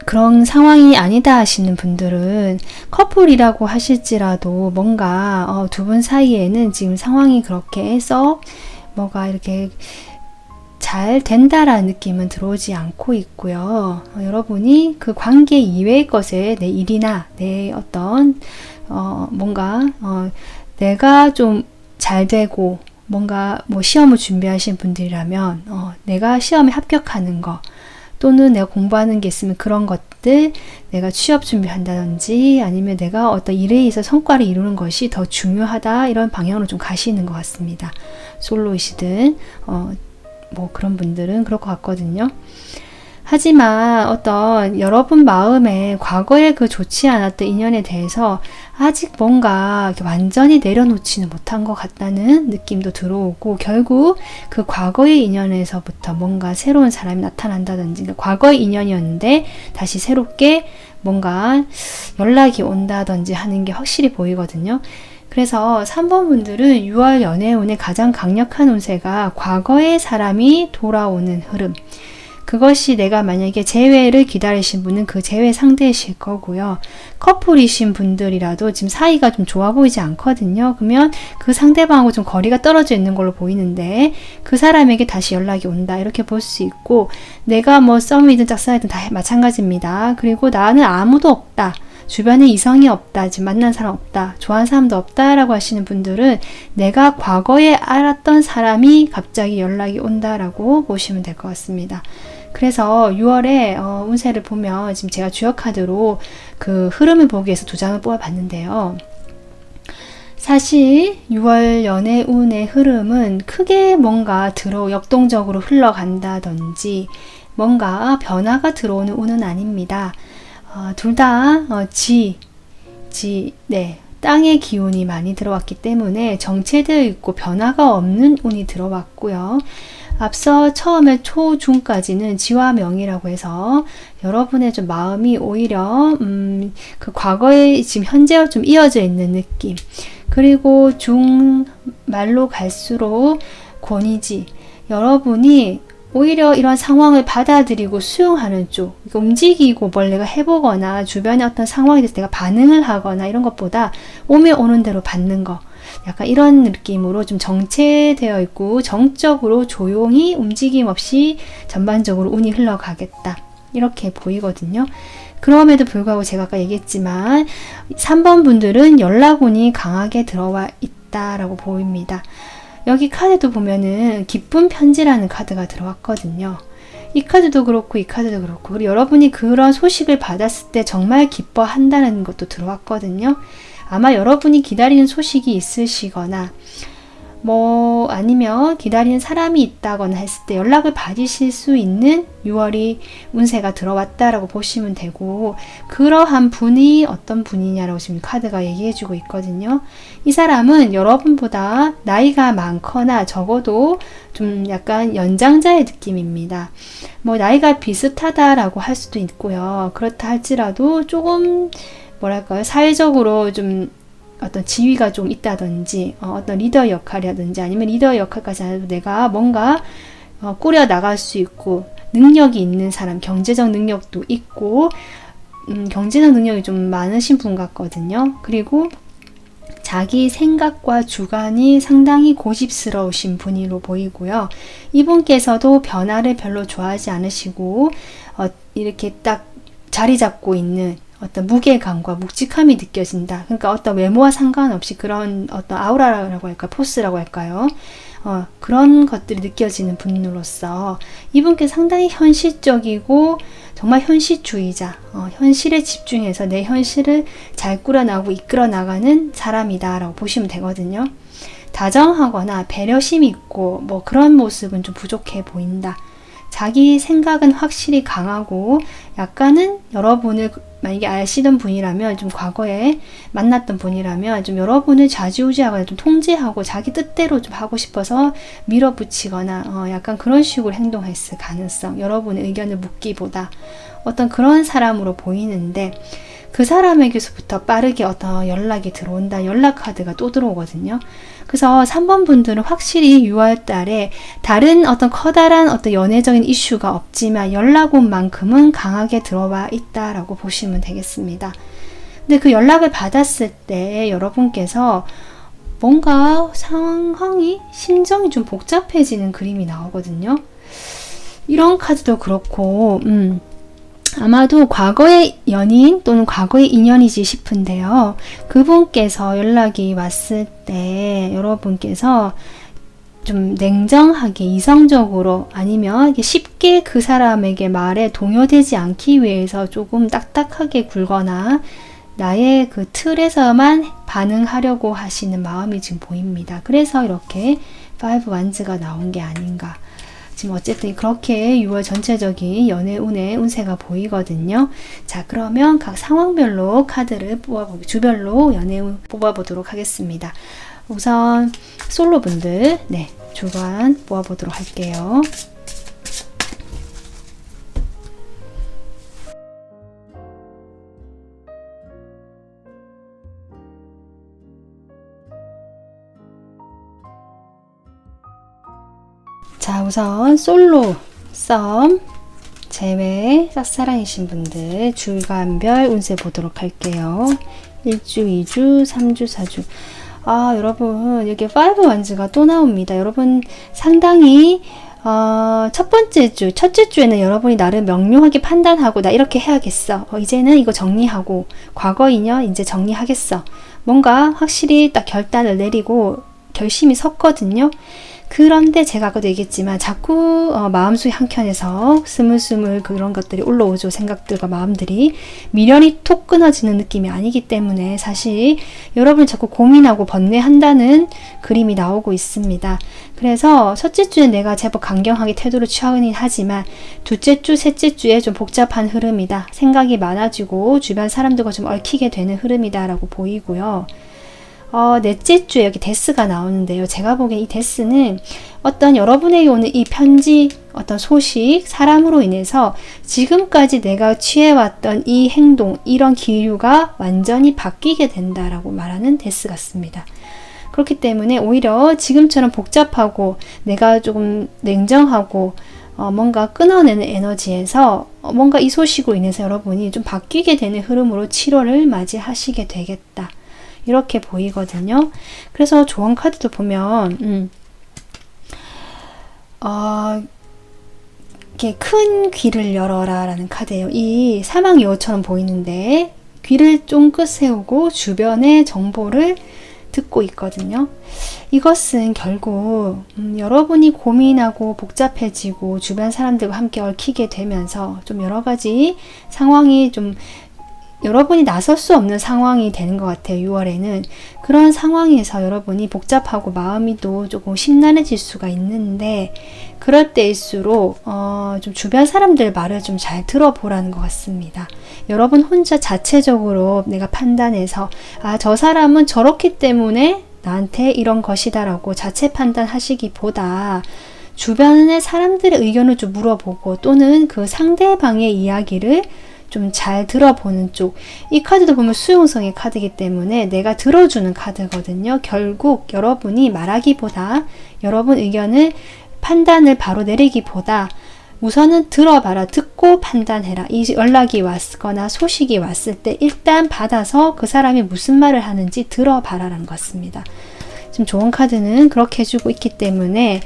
그런 상황이 아니다 하시는 분들은 커플이라고 하실지라도 뭔가 두 분 사이에는 지금 상황이 그렇게 썩 뭐가 이렇게 잘 된다라는 느낌은 들어오지 않고 있고요. 여러분이 그 관계 이외의 것에 내 일이나 내 어떤 뭔가 내가 좀 잘 되고 뭔가 뭐 시험을 준비하신 분들이라면 내가 시험에 합격하는 거, 또는 내가 공부하는 게 있으면 그런 것들, 내가 취업 준비한다든지 아니면 내가 어떤 일에 있어 성과를 이루는 것이 더 중요하다, 이런 방향으로 좀 가시는 것 같습니다. 솔로이시든 뭐 그런 분들은 그럴 것 같거든요. 하지만 어떤 여러분 마음에 과거에 그 좋지 않았던 인연에 대해서 아직 뭔가 완전히 내려놓지는 못한 것 같다는 느낌도 들어오고, 결국 그 과거의 인연에서부터 뭔가 새로운 사람이 나타난다든지, 그러니까 과거의 인연이었는데 다시 새롭게 뭔가 연락이 온다든지 하는 게 확실히 보이거든요. 그래서 3번 분들은 6월 연애운의 가장 강력한 운세가 과거의 사람이 돌아오는 흐름, 그것이 내가 만약에 재회를 기다리신 분은 그 재회 상대이실 거고요. 커플이신 분들이라도 지금 사이가 좀 좋아 보이지 않거든요. 그러면 그 상대방하고 좀 거리가 떨어져 있는 걸로 보이는데 그 사람에게 다시 연락이 온다, 이렇게 볼 수 있고, 내가 뭐 썸이든 짝사이든 다 마찬가지입니다. 그리고 나는 아무도 없다, 주변에 이성이 없다, 지금 만난 사람 없다, 좋아하는 사람도 없다 라고 하시는 분들은 내가 과거에 알았던 사람이 갑자기 연락이 온다라고 보시면 될 것 같습니다. 그래서 6월에 운세를 보면 지금 제가 주요 카드로 그 흐름을 보기 위해서 2장을 뽑아봤는데요. 사실 6월 연애운의 흐름은 크게 뭔가 역동적으로 흘러간다든지 뭔가 변화가 들어오는 운은 아닙니다. 둘 다 땅의 기운이 많이 들어왔기 때문에 정체되어 있고 변화가 없는 운이 들어왔고요. 앞서 처음에 초중까지는 지와 명이라고 해서 여러분의 좀 마음이 오히려 그 과거에 지금 현재와 좀 이어져 있는 느낌, 그리고 중 말로 갈수록 권위지, 여러분이 오히려 이런 상황을 받아들이고 수용하는 쪽, 움직이고 뭘 내가 해보거나 주변의 어떤 상황에 대해서 내가 반응을 하거나 이런 것보다 오면 오는 대로 받는 거, 약간 이런 느낌으로 좀 정체되어 있고 정적으로 조용히 움직임 없이 전반적으로 운이 흘러가겠다, 이렇게 보이거든요. 그럼에도 불구하고 제가 아까 얘기했지만 3번 분들은 연락운이 강하게 들어와 있다라고 보입니다. 여기 카드도 보면은 기쁜 편지라는 카드가 들어왔거든요. 이 카드도 그렇고 이 카드도 그렇고, 그리고 여러분이 그런 소식을 받았을 때 정말 기뻐한다는 것도 들어왔거든요. 아마 여러분이 기다리는 소식이 있으시거나 뭐 아니면 기다리는 사람이 있다거나 했을 때 연락을 받으실 수 있는 6월이 운세가 들어왔다라고 보시면 되고, 그러한 분이 어떤 분이냐라고 지금 카드가 얘기해주고 있거든요. 이 사람은 여러분보다 나이가 많거나 적어도 좀 약간 연장자의 느낌입니다. 뭐 나이가 비슷하다라고 할 수도 있고요. 그렇다 할지라도 조금 뭐랄까요, 사회적으로 좀 어떤 지위가 좀 있다든지 어떤 리더 역할이라든지, 아니면 리더 역할까지 안 해도 내가 뭔가 꾸려 나갈 수 있고 능력이 있는 사람, 경제적 능력도 있고 경제적 능력이 좀 많으신 분 같거든요. 그리고 자기 생각과 주관이 상당히 고집스러우신 분으로 보이고요. 이분께서도 변화를 별로 좋아하지 않으시고 이렇게 딱 자리 잡고 있는 어떤 무게감과 묵직함이 느껴진다. 그러니까 어떤 외모와 상관없이 그런 어떤 아우라라고 할까, 포스라고 할까요? 그런 것들이 느껴지는 분으로서 이분께 상당히 현실적이고 정말 현실주의자, 현실에 집중해서 내 현실을 잘 꾸려나가고 이끌어 나가는 사람이다 라고 보시면 되거든요. 다정하거나 배려심이 있고 뭐 그런 모습은 좀 부족해 보인다. 자기 생각은 확실히 강하고 약간은 여러분을 만약에 아시던 분이라면, 좀 과거에 만났던 분이라면 좀 여러분을 좌지우지하거나 좀 통제하고 자기 뜻대로 좀 하고 싶어서 밀어붙이거나 약간 그런 식으로 행동했을 가능성, 여러분의 의견을 묻기보다 어떤 그런 사람으로 보이는데, 그 사람에게서부터 빠르게 어떤 연락이 들어온다, 연락 카드가 또 들어오거든요. 그래서 3번 분들은 확실히 6월 달에 다른 어떤 커다란 어떤 연애적인 이슈가 없지만 연락 온 만큼은 강하게 들어와 있다라고 보시면 되겠습니다. 근데 그 연락을 받았을 때 여러분께서 뭔가 상황이, 심정이 좀 복잡해지는 그림이 나오거든요. 이런 카드도 그렇고 아마도 과거의 연인 또는 과거의 인연이지 싶은데요. 그분께서 연락이 왔을 때 여러분께서 좀 냉정하게 이성적으로, 아니면 쉽게 쉽게 그 사람에게 말에 동요되지 않기 위해서 조금 딱딱하게 굴거나 나의 그 틀에서만 반응하려고 하시는 마음이 지금 보입니다. 그래서 이렇게 5 wands가 나온 게 아닌가. 지금 어쨌든 그렇게 6월 전체적인 연애 운의 운세가 보이거든요. 자, 그러면 각 상황별로 카드를 주별로 연애 운 뽑아보도록 하겠습니다. 우선 솔로분들, 네, 주간 뽑아보도록 할게요. 자, 우선 솔로, 썸, 제외, 짝사랑이신 분들 주간별 운세 보도록 할게요. 1주, 2주, 3주, 4주. 아, 여러분, 여기 5 wands가 또 나옵니다. 여러분, 상당히 첫 번째 주, 첫째 주에는 여러분이 나를 명료하게 판단하고 나 이렇게 해야겠어. 이제는 이거 정리하고 과거 인연 이제 정리하겠어. 뭔가 확실히 딱 결단을 내리고 결심이 섰거든요. 그런데 제가 아까도 얘기했지만 자꾸 마음속의 한켠에서 스물스물 그런 것들이 올라오죠. 생각들과 마음들이 미련이 톡 끊어지는 느낌이 아니기 때문에 사실 여러분이 자꾸 고민하고 번뇌한다는 그림이 나오고 있습니다. 그래서 첫째 주에 내가 제법 강경하게 태도를 취하긴 하지만 둘째 주, 셋째 주에 좀 복잡한 흐름이다. 생각이 많아지고 주변 사람들과 좀 얽히게 되는 흐름이다 라고 보이고요. 넷째 주에 여기 데스가 나오는데요. 제가 보기엔 이 데스는 어떤 여러분에게 오는 이 편지, 어떤 소식, 사람으로 인해서 지금까지 내가 취해왔던 이 행동, 이런 기류가 완전히 바뀌게 된다라고 말하는 데스 같습니다. 그렇기 때문에 오히려 지금처럼 복잡하고 내가 조금 냉정하고 뭔가 끊어내는 에너지에서 뭔가 이 소식으로 인해서 여러분이 좀 바뀌게 되는 흐름으로 7월을 맞이하시게 되겠다. 이렇게 보이거든요. 그래서 조언 카드도 보면 이렇게 큰 귀를 열어라 라는 카드예요. 이 사망여우처럼 보이는데 귀를 쫑긋 세우고 주변의 정보를 듣고 있거든요. 이것은 결국 여러분이 고민하고 복잡해지고 주변 사람들과 함께 얽히게 되면서 좀 여러 가지 상황이 좀 여러분이 나설 수 없는 상황이 되는 것 같아요. 6월에는 그런 상황에서 여러분이 복잡하고 마음이 또 조금 심란해질 수가 있는데 그럴 때일수록 좀 주변 사람들 말을 좀 잘 들어보라는 것 같습니다. 여러분 혼자 자체적으로 내가 판단해서 저 사람은 저렇기 때문에 나한테 이런 것이다 라고 자체 판단하시기보다 주변의 사람들의 의견을 좀 물어보고 또는 그 상대방의 이야기를 좀 잘 들어보는 쪽. 이 카드도 보면 수용성의 카드이기 때문에 내가 들어주는 카드거든요. 결국 여러분이 말하기보다 여러분 의견을 판단을 바로 내리기보다 우선은 들어봐라. 듣고 판단해라. 이 연락이 왔거나 소식이 왔을 때 일단 받아서 그 사람이 무슨 말을 하는지 들어봐라 라는 것 같습니다. 지금 좋은 카드는 그렇게 해주고 있기 때문에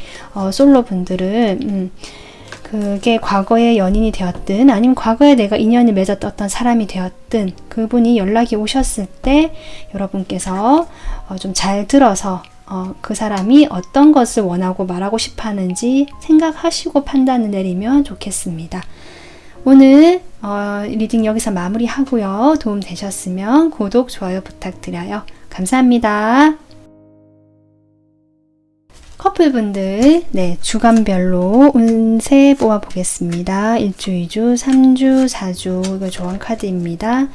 솔로 분들은 그게 과거의 연인이 되었든 아니면 과거에 내가 인연을 맺었던 어떤 사람이 되었든 그분이 연락이 오셨을 때 여러분께서 좀 잘 들어서 그 사람이 어떤 것을 원하고 말하고 싶어 하는지 생각하시고 판단을 내리면 좋겠습니다. 오늘 리딩 여기서 마무리하고요. 도움 되셨으면 구독, 좋아요 부탁드려요. 감사합니다. 커플분들, 네, 주간별로 운세 뽑아보겠습니다. 1주, 2주, 3주, 4주, 이거 조언 카드입니다.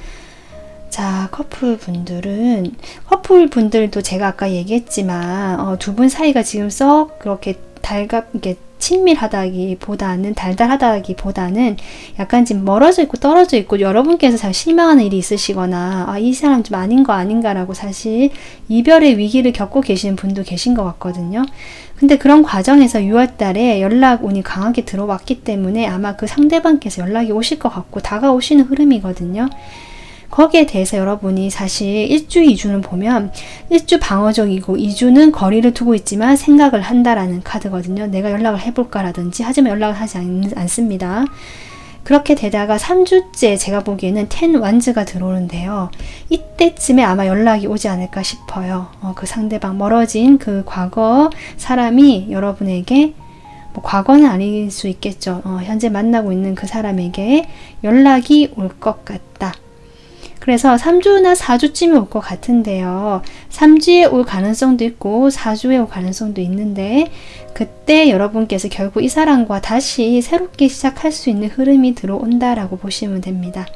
자, 커플분들도 제가 아까 얘기했지만, 두 분 사이가 지금 썩 그렇게 달갑게 친밀하다기보다는 달달하다기보다는 약간 지금 멀어져 있고 떨어져 있고 여러분께서 잘 실망하는 일이 있으시거나 이 사람 좀 아닌 거 아닌가라고 사실 이별의 위기를 겪고 계시는 분도 계신 것 같거든요. 근데 그런 과정에서 6월달에 연락운이 강하게 들어왔기 때문에 아마 그 상대방께서 연락이 오실 것 같고 다가오시는 흐름이거든요. 거기에 대해서 여러분이 사실 1주, 2주는 보면 1주 방어적이고 2주는 거리를 두고 있지만 생각을 한다라는 카드거든요. 내가 연락을 해볼까라든지 하지만 연락을 하지 않습니다. 그렇게 되다가 3주째 제가 보기에는 10 wands가 들어오는데요. 이때쯤에 아마 연락이 오지 않을까 싶어요. 그 상대방 멀어진 그 과거 사람이 여러분에게 뭐 과거는 아닐 수 있겠죠. 현재 만나고 있는 그 사람에게 연락이 올 것 같다. 그래서 3주나 4주쯤에 올 것 같은데요. 3주에 올 가능성도 있고 4주에 올 가능성도 있는데 그때 여러분께서 결국 이 사람과 다시 새롭게 시작할 수 있는 흐름이 들어온다라고 보시면 됩니다.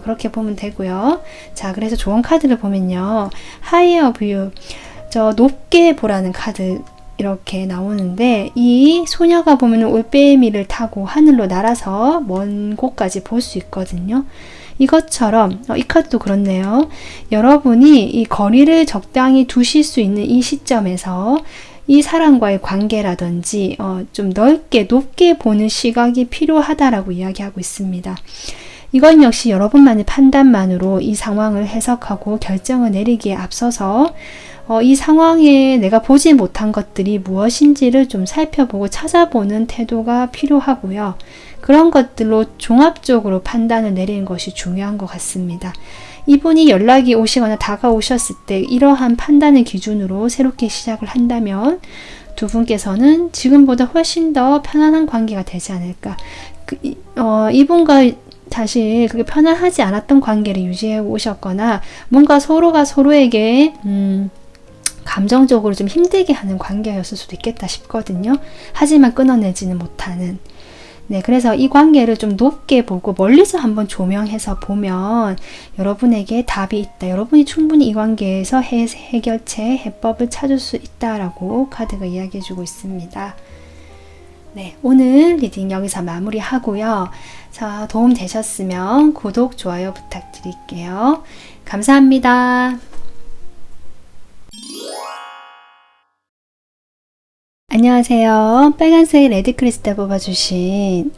그렇게 보면 되고요. 자, 그래서 조언 카드를 보면요. Higher View, 저 높게 보라는 카드 이렇게 나오는데 이 소녀가 보면 올빼미를 타고 하늘로 날아서 먼 곳까지 볼 수 있거든요. 이것처럼 이 카드도 그렇네요. 여러분이 이 거리를 적당히 두실 수 있는 이 시점에서 이 사람과의 관계라든지 좀 넓게 높게 보는 시각이 필요하다라고 이야기하고 있습니다. 이건 역시 여러분만의 판단만으로 이 상황을 해석하고 결정을 내리기에 앞서서 이 상황에 내가 보지 못한 것들이 무엇인지를 좀 살펴보고 찾아보는 태도가 필요하고요. 그런 것들로 종합적으로 판단을 내리는 것이 중요한 것 같습니다. 이분이 연락이 오시거나 다가오셨을 때 이러한 판단을 기준으로 새롭게 시작을 한다면 두 분께서는 지금보다 훨씬 더 편안한 관계가 되지 않을까. 이분과 사실 그게 편안하지 않았던 관계를 유지해 오셨거나 뭔가 서로가 서로에게 감정적으로 좀 힘들게 하는 관계였을 수도 있겠다 싶거든요. 하지만 끊어내지는 못하는. 네, 그래서 이 관계를 좀 높게 보고 멀리서 한번 조명해서 보면 여러분에게 답이 있다. 여러분이 충분히 이 관계에서 해결책, 해법을 찾을 수 있다라고 카드가 이야기해주고 있습니다. 네, 오늘 리딩 여기서 마무리하고요. 자, 도움 되셨으면 구독, 좋아요 부탁드릴게요. 감사합니다. 안녕하세요. 빨간색 레드 크리스탈 뽑아주신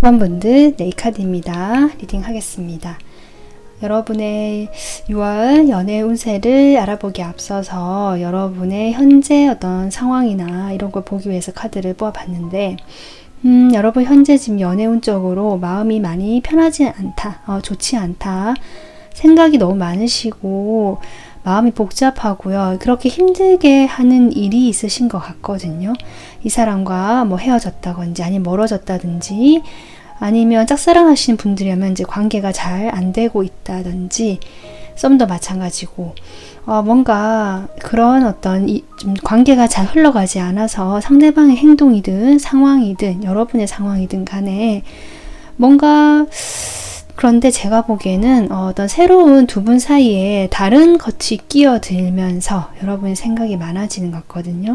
4번분들 네, 이 카드입니다. 리딩 하겠습니다. 여러분의 6월 연애 운세를 알아보기 앞서서 여러분의 현재 어떤 상황이나 이런 걸 보기 위해서 카드를 뽑아봤는데 여러분 현재 지금 연애 운적으로 마음이 많이 편하지 않다, 좋지 않다, 생각이 너무 많으시고 마음이 복잡하고요. 그렇게 힘들게 하는 일이 있으신 것 같거든요. 이 사람과 뭐 헤어졌다든지 아니면 멀어졌다든지 아니면 짝사랑하시는 분들이라면 이제 관계가 잘 안 되고 있다든지 썸도 마찬가지고 뭔가 그런 어떤 좀 관계가 잘 흘러가지 않아서 상대방의 행동이든 상황이든 여러분의 상황이든 간에 뭔가 그런데 제가 보기에는 어떤 새로운 두 분 사이에 다른 것이 끼어들면서 여러분의 생각이 많아지는 것 같거든요.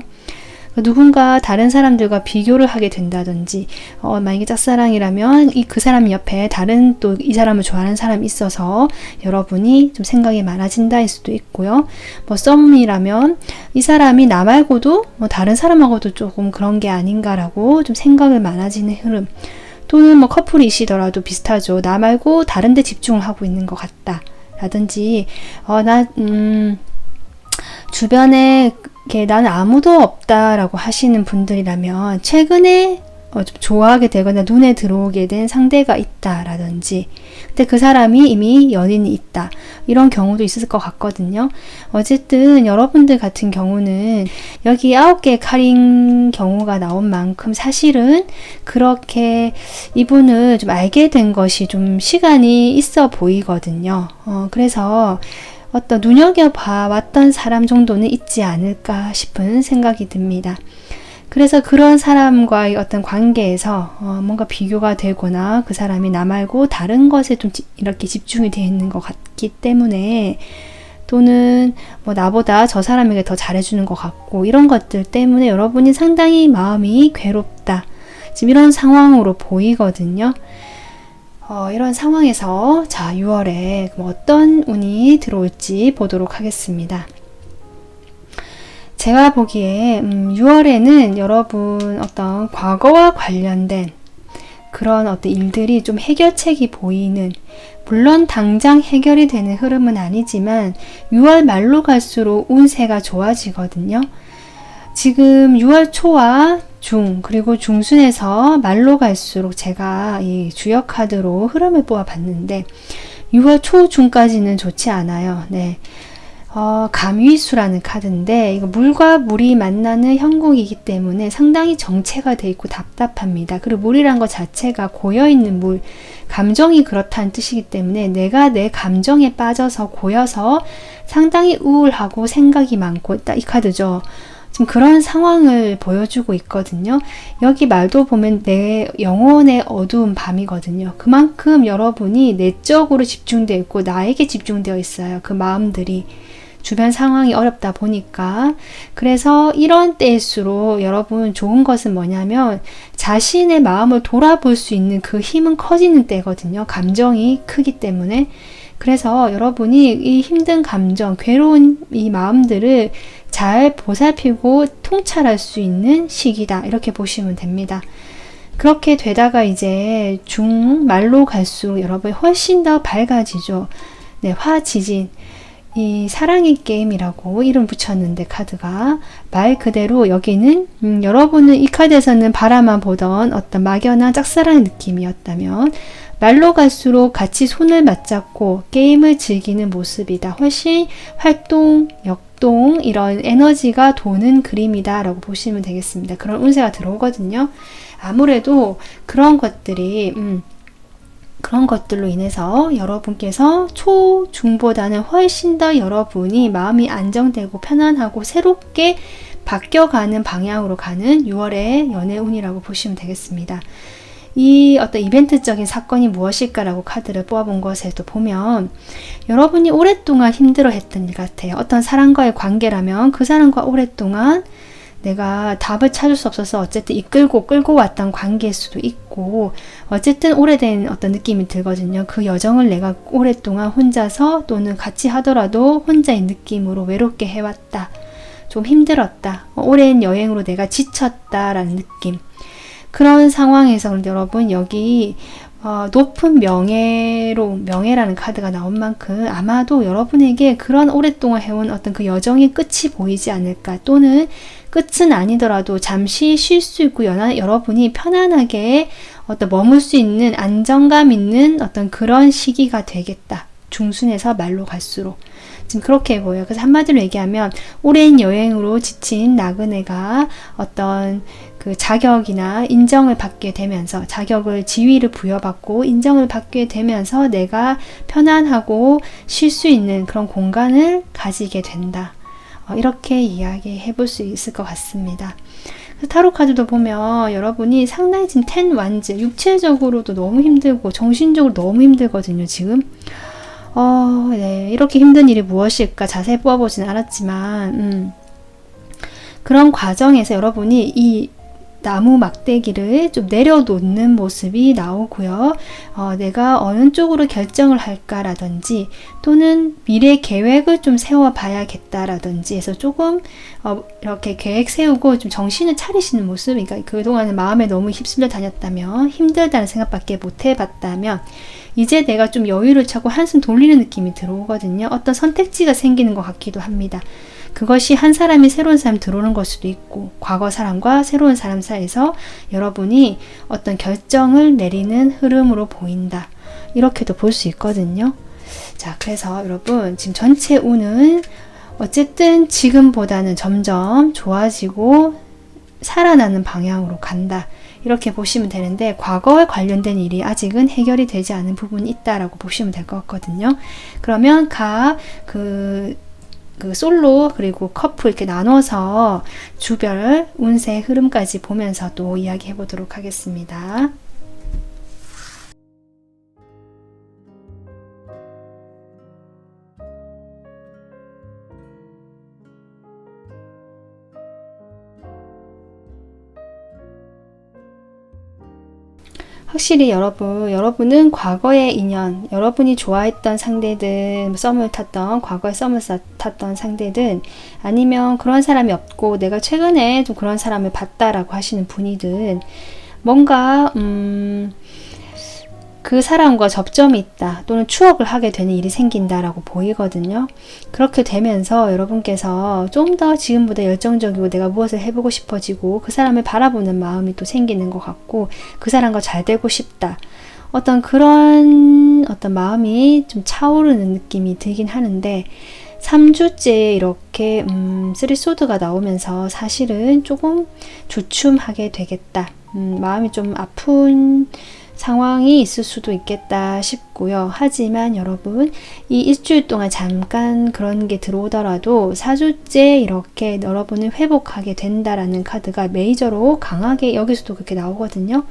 누군가 다른 사람들과 비교를 하게 된다든지 만약에 짝사랑이라면 그 사람 옆에 다른 또 이 사람을 좋아하는 사람이 있어서 여러분이 좀 생각이 많아진다 할 수도 있고요. 뭐 썸이라면 이 사람이 나 말고도 뭐 다른 사람하고도 조금 그런 게 아닌가라고 좀 생각을 많아지는 흐름, 또는 뭐 커플이시더라도 비슷하죠. 나 말고 다른 데 집중을 하고 있는 것 같다 라든지 주변에 나는 아무도 없다라고 하시는 분들이라면 최근에 좀 좋아하게 되거나 눈에 들어오게 된 상대가 있다라든지, 근데 그 사람이 이미 연인이 있다, 이런 경우도 있을 것 같거든요. 어쨌든 여러분들 같은 경우는 여기 9개의 칼인 경우가 나온 만큼 사실은 그렇게 이분을 좀 알게 된 것이 좀 시간이 있어 보이거든요. 그래서 어떤 눈여겨봐왔던 사람 정도는 있지 않을까 싶은 생각이 듭니다. 그래서 그런 사람과의 어떤 관계에서 뭔가 비교가 되거나 그 사람이 나 말고 다른 것에 좀 이렇게 집중이 되어 있는 것 같기 때문에, 또는 뭐 나보다 저 사람에게 더 잘해주는 것 같고 이런 것들 때문에 여러분이 상당히 마음이 괴롭다, 지금 이런 상황으로 보이거든요. 이런 상황에서 자 6월에 어떤 운이 들어올지 보도록 하겠습니다. 제가 보기에 6월에는 여러분 어떤 과거와 관련된 그런 어떤 일들이 좀 해결책이 보이는, 물론 당장 해결이 되는 흐름은 아니지만 6월 말로 갈수록 운세가 좋아지거든요. 지금 6월 초와 중 그리고 중순에서 말로 갈수록 제가 이 주역 카드로 흐름을 뽑아 봤는데 6월 초 중까지는 좋지 않아요. 네. 감위수라는 카드인데 이거 물과 물이 만나는 형국이기 때문에 상당히 정체가 돼 있고 답답합니다. 그리고 물이란 것 자체가 고여있는 물, 감정이 그렇다는 뜻이기 때문에 내가 내 감정에 빠져서 고여서 상당히 우울하고 생각이 많고 딱 이 카드죠. 지금 그런 상황을 보여주고 있거든요. 여기 말도 보면 내 영혼의 어두운 밤이거든요. 그만큼 여러분이 내적으로 집중되어 있고 나에게 집중되어 있어요. 그 마음들이. 주변 상황이 어렵다 보니까. 그래서 이런 때일수록 여러분 좋은 것은 뭐냐면 자신의 마음을 돌아볼 수 있는 그 힘은 커지는 때거든요. 감정이 크기 때문에. 그래서 여러분이 이 힘든 감정, 괴로운 이 마음들을 잘 보살피고 통찰할 수 있는 시기다. 이렇게 보시면 됩니다. 그렇게 되다가 이제 중말로 갈수록 여러분이 훨씬 더 밝아지죠. 네, 화지진. 이 사랑의 게임이라고 이름 붙였는데 카드가 말 그대로 여기는 여러분은 이 카드에서는 바라만 보던 어떤 막연한 짝사랑의 느낌이었다면 말로 갈수록 같이 손을 맞잡고 게임을 즐기는 모습이다. 훨씬 활동, 역동 이런 에너지가 도는 그림이다 라고 보시면 되겠습니다. 그런 운세가 들어오거든요. 아무래도 그런 것들이 그런 것들로 인해서 여러분께서 초, 중보다는 훨씬 더 여러분이 마음이 안정되고 편안하고 새롭게 바뀌어가는 방향으로 가는 6월의 연애운이라고 보시면 되겠습니다. 이 어떤 이벤트적인 사건이 무엇일까라고 카드를 뽑아본 것에도 보면 여러분이 오랫동안 힘들어했던 일 같아요. 어떤 사람과의 관계라면 그 사람과 오랫동안 내가 답을 찾을 수 없어서 어쨌든 끌고 왔던 관계일 수도 있고 어쨌든 오래된 어떤 느낌이 들거든요. 그 여정을 내가 오랫동안 혼자서 또는 같이 하더라도 혼자의 느낌으로 외롭게 해왔다. 좀 힘들었다. 오랜 여행으로 내가 지쳤다라는 느낌. 그런 상황에서 그런데 여러분 여기 높은 명예라는 카드가 나온 만큼 아마도 여러분에게 그런 오랫동안 해온 어떤 그 여정의 끝이 보이지 않을까 또는 끝은 아니더라도 잠시 쉴 수 있고 여러분이 편안하게 어떤 머물 수 있는 안정감 있는 어떤 그런 시기가 되겠다. 중순에서 말로 갈수록 지금 그렇게 보여요. 그래서 한마디로 얘기하면 오랜 여행으로 지친 나그네가 어떤 그 자격이나 인정을 받게 되면서 자격을 지위를 부여받고 인정을 받게 되면서 내가 편안하고 쉴 수 있는 그런 공간을 가지게 된다. 이렇게 이야기해 볼 수 있을 것 같습니다. 타로 카드도 보면 여러분이 상당히 지금 10 완즈 육체적으로도 너무 힘들고 정신적으로 너무 힘들거든요. 지금 네, 이렇게 힘든 일이 무엇일까 자세히 뽑아보진 않았지만 그런 과정에서 여러분이 이 나무 막대기를 좀 내려놓는 모습이 나오고요. 내가 어느 쪽으로 결정을 할까라든지 또는 미래 계획을 좀 세워봐야겠다라든지 해서 조금 이렇게 계획 세우고 좀 정신을 차리시는 모습. 그러니까 그동안은 마음에 너무 휩쓸려 다녔다면 힘들다는 생각밖에 못 해봤다면 이제 내가 좀 여유를 찾고 한숨 돌리는 느낌이 들어오거든요. 어떤 선택지가 생기는 것 같기도 합니다. 그것이 한 사람이 새로운 사람 들어오는 걸 수도 있고 과거 사람과 새로운 사람 사이에서 여러분이 어떤 결정을 내리는 흐름으로 보인다. 이렇게도 볼 수 있거든요. 자, 그래서 여러분 지금 전체 운은 어쨌든 지금보다는 점점 좋아지고 살아나는 방향으로 간다. 이렇게 보시면 되는데 과거에 관련된 일이 아직은 해결이 되지 않은 부분이 있다라고 보시면 될 것 같거든요. 그러면 그 솔로 그리고 커플 이렇게 나눠서 주별 운세 흐름까지 보면서 또 이야기해 보도록 하겠습니다. 확실히 여러분은 과거의 인연, 여러분이 좋아했던 상대들, 과거에 썸을 탔던 상대들, 아니면 그런 사람이 없고 내가 최근에 좀 그런 사람을 봤다라고 하시는 분이든 뭔가 그 사람과 접점이 있다 또는 추억을 하게 되는 일이 생긴다라고 보이거든요. 그렇게 되면서 여러분께서 좀 더 지금보다 열정적이고 내가 무엇을 해보고 싶어지고 그 사람을 바라보는 마음이 또 생기는 것 같고 그 사람과 잘 되고 싶다. 어떤 그런 마음이 좀 차오르는 느낌이 들긴 하는데 3주째 이렇게 쓰리소드가 나오면서 사실은 조금 주춤하게 되겠다. 마음이 좀 아픈 상황이 있을 수도 있겠다 싶고요. 하지만 여러분, 이 일주일 동안 잠깐 그런 게 들어오더라도 4주째 이렇게 여러분을 회복하게 된다라는 카드가 메이저로 강하게 여기서도 그렇게 나오거든요.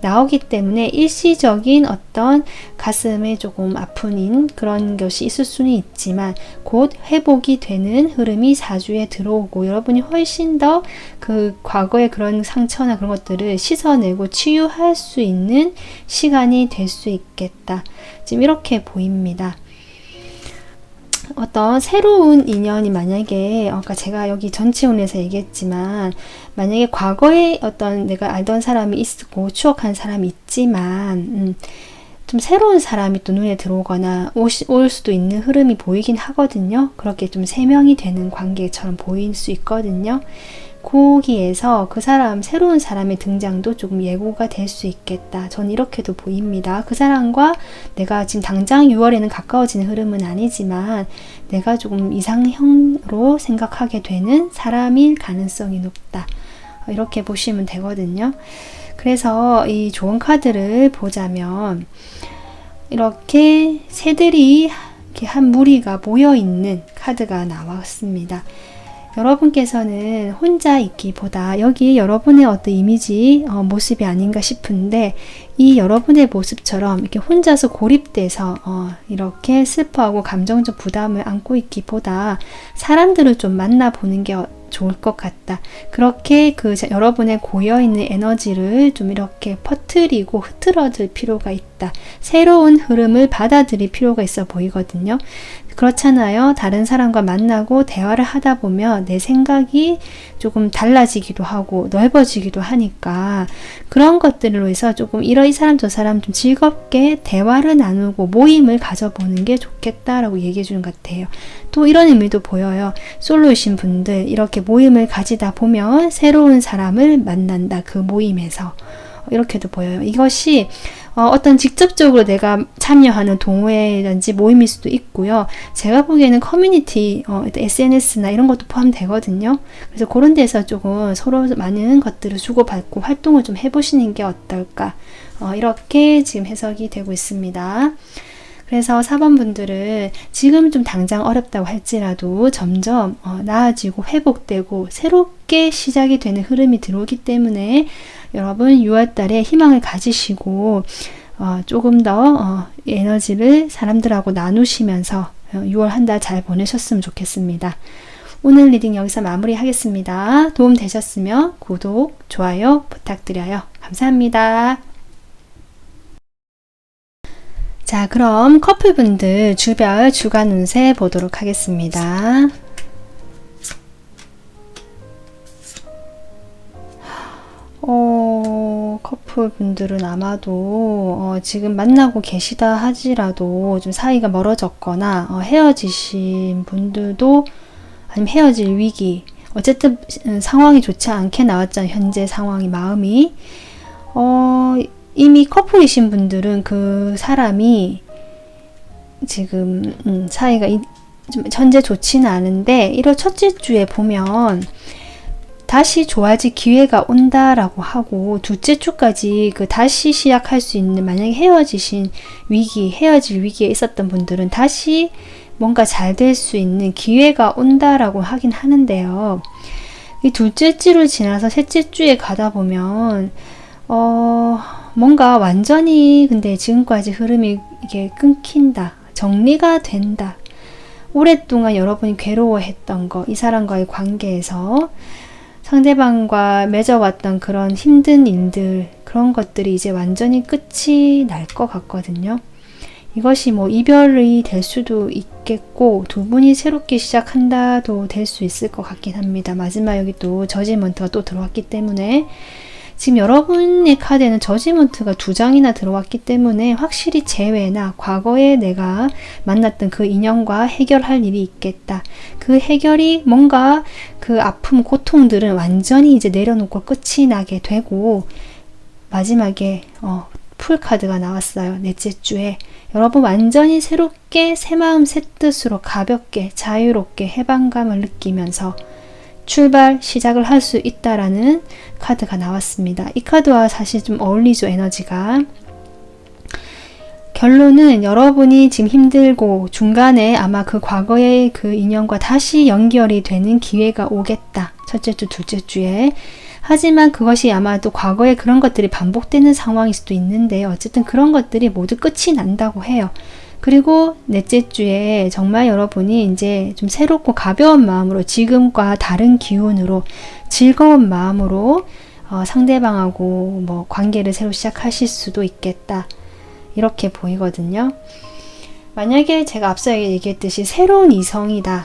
나오기 때문에 일시적인 어떤 가슴에 조금 아픈 그런 것이 있을 수는 있지만 곧 회복이 되는 흐름이 4주에 들어오고 여러분이 훨씬 더 그 과거의 그런 상처나 그런 것들을 씻어내고 치유할 수 있는 시간이 될 수 있겠다. 지금 이렇게 보입니다. 어떤 새로운 인연이 만약에 아까 제가 여기 전체 운에서 얘기했지만 만약에 과거에 어떤 내가 알던 사람이 있고 추억한 사람이 있지만 좀 새로운 사람이 또 눈에 들어오거나 올 수도 있는 흐름이 보이긴 하거든요. 그렇게 좀 세명이 되는 관계처럼 보일 수 있거든요. 거기에서 그 사람, 새로운 사람의 등장도 조금 예고가 될 수 있겠다. 전 이렇게도 보입니다. 그 사람과 내가 지금 당장 6월에는 가까워지는 흐름은 아니지만 내가 조금 이상형으로 생각하게 되는 사람일 가능성이 높다. 이렇게 보시면 되거든요. 그래서 이 좋은 카드를 보자면 이렇게 새들이 이렇게 한 무리가 모여있는 카드가 나왔습니다. 여러분께서는 혼자 있기보다 여기 여러분의 어떤 이미지, 모습이 아닌가 싶은데 이 여러분의 모습처럼 이렇게 혼자서 고립돼서 이렇게 슬퍼하고 감정적 부담을 안고 있기보다 사람들을 좀 만나보는 게 좋을 것 같다. 그렇게 여러분의 고여있는 에너지를 좀 이렇게 퍼뜨리고 흐트러질 필요가 있다. 새로운 흐름을 받아들일 필요가 있어 보이거든요. 그렇잖아요. 다른 사람과 만나고 대화를 하다 보면 내 생각이 조금 달라지기도 하고 넓어지기도 하니까 그런 것들로 해서 조금 이 사람 저 사람 좀 즐겁게 대화를 나누고 모임을 가져보는 게 좋겠다라고 얘기해 주는 것 같아요. 또 이런 의미도 보여요. 솔로이신 분들 이렇게 모임을 가지다 보면 새로운 사람을 만난다. 그 모임에서. 이렇게도 보여요. 이것이 어떤 직접적으로 내가 참여하는 동호회든지 모임일 수도 있고요. 제가 보기에는 커뮤니티, SNS나 이런 것도 포함되거든요. 그래서 그런 데서 조금 서로 많은 것들을 주고받고 활동을 좀 해보시는 게 어떨까. 이렇게 지금 해석이 되고 있습니다. 그래서 4번 분들은 지금 좀 당장 어렵다고 할지라도 점점 나아지고 회복되고 새롭게 시작이 되는 흐름이 들어오기 때문에 여러분 6월 달에 희망을 가지시고 조금 더 에너지를 사람들하고 나누시면서 6월 한 달 잘 보내셨으면 좋겠습니다. 오늘 리딩 여기서 마무리하겠습니다. 도움 되셨으면 구독, 좋아요 부탁드려요. 감사합니다. 자, 그럼 커플분들 주별 주간 운세 보도록 하겠습니다. 커플분들은 아마도 지금 만나고 계시다 하지라도 좀 사이가 멀어졌거나 헤어지신 분들도 아니면 헤어질 위기 어쨌든 상황이 좋지 않게 나왔잖아요. 현재 상황이 마음이 이미 커플이신 분들은 그 사람이 지금 사이가 좀 현재 좋지는 않은데 1월 첫째 주에 보면 다시 좋아질 기회가 온다라고 하고 둘째 주까지 다시 시작할 수 있는 만약에 헤어질 위기에 있었던 분들은 다시 뭔가 잘 될 수 있는 기회가 온다라고 하긴 하는데요. 이 둘째 주를 지나서 셋째 주에 가다 보면 뭔가 완전히 근데 지금까지 흐름이 이게 끊긴다. 정리가 된다. 오랫동안 여러분이 괴로워했던 거, 이 사람과의 관계에서 상대방과 맺어왔던 그런 힘든 일들, 그런 것들이 이제 완전히 끝이 날 것 같거든요. 이것이 이별이 될 수도 있겠고 두 분이 새롭게 시작한다도 될 수 있을 것 같긴 합니다. 마지막 여기 또 저지먼트가 또 들어왔기 때문에 지금 여러분의 카드에는 저지먼트가 2장이나 들어왔기 때문에 확실히 재회나 과거에 내가 만났던 그 인연과 해결할 일이 있겠다. 그 해결이 뭔가 그 아픔, 고통들은 완전히 이제 내려놓고 끝이 나게 되고 마지막에 풀 카드가 나왔어요. 넷째 주에. 여러분 완전히 새롭게 새 마음 새 뜻으로 가볍게 자유롭게 해방감을 느끼면서 출발 시작을 할 수 있다라는 카드가 나왔습니다. 이 카드와 사실 좀 어울리죠, 에너지가. 결론은 여러분이 지금 힘들고 중간에 아마 그 과거의 그 인연과 다시 연결이 되는 기회가 오겠다. 첫째 주, 둘째 주에. 하지만 그것이 아마도 과거에 그런 것들이 반복되는 상황일 수도 있는데 어쨌든 그런 것들이 모두 끝이 난다고 해요. 그리고 넷째 주에 정말 여러분이 이제 좀 새롭고 가벼운 마음으로 지금과 다른 기운으로 즐거운 마음으로 상대방하고 뭐 관계를 새로 시작하실 수도 있겠다. 이렇게 보이거든요. 만약에 제가 앞서 얘기했듯이 새로운 이성이다.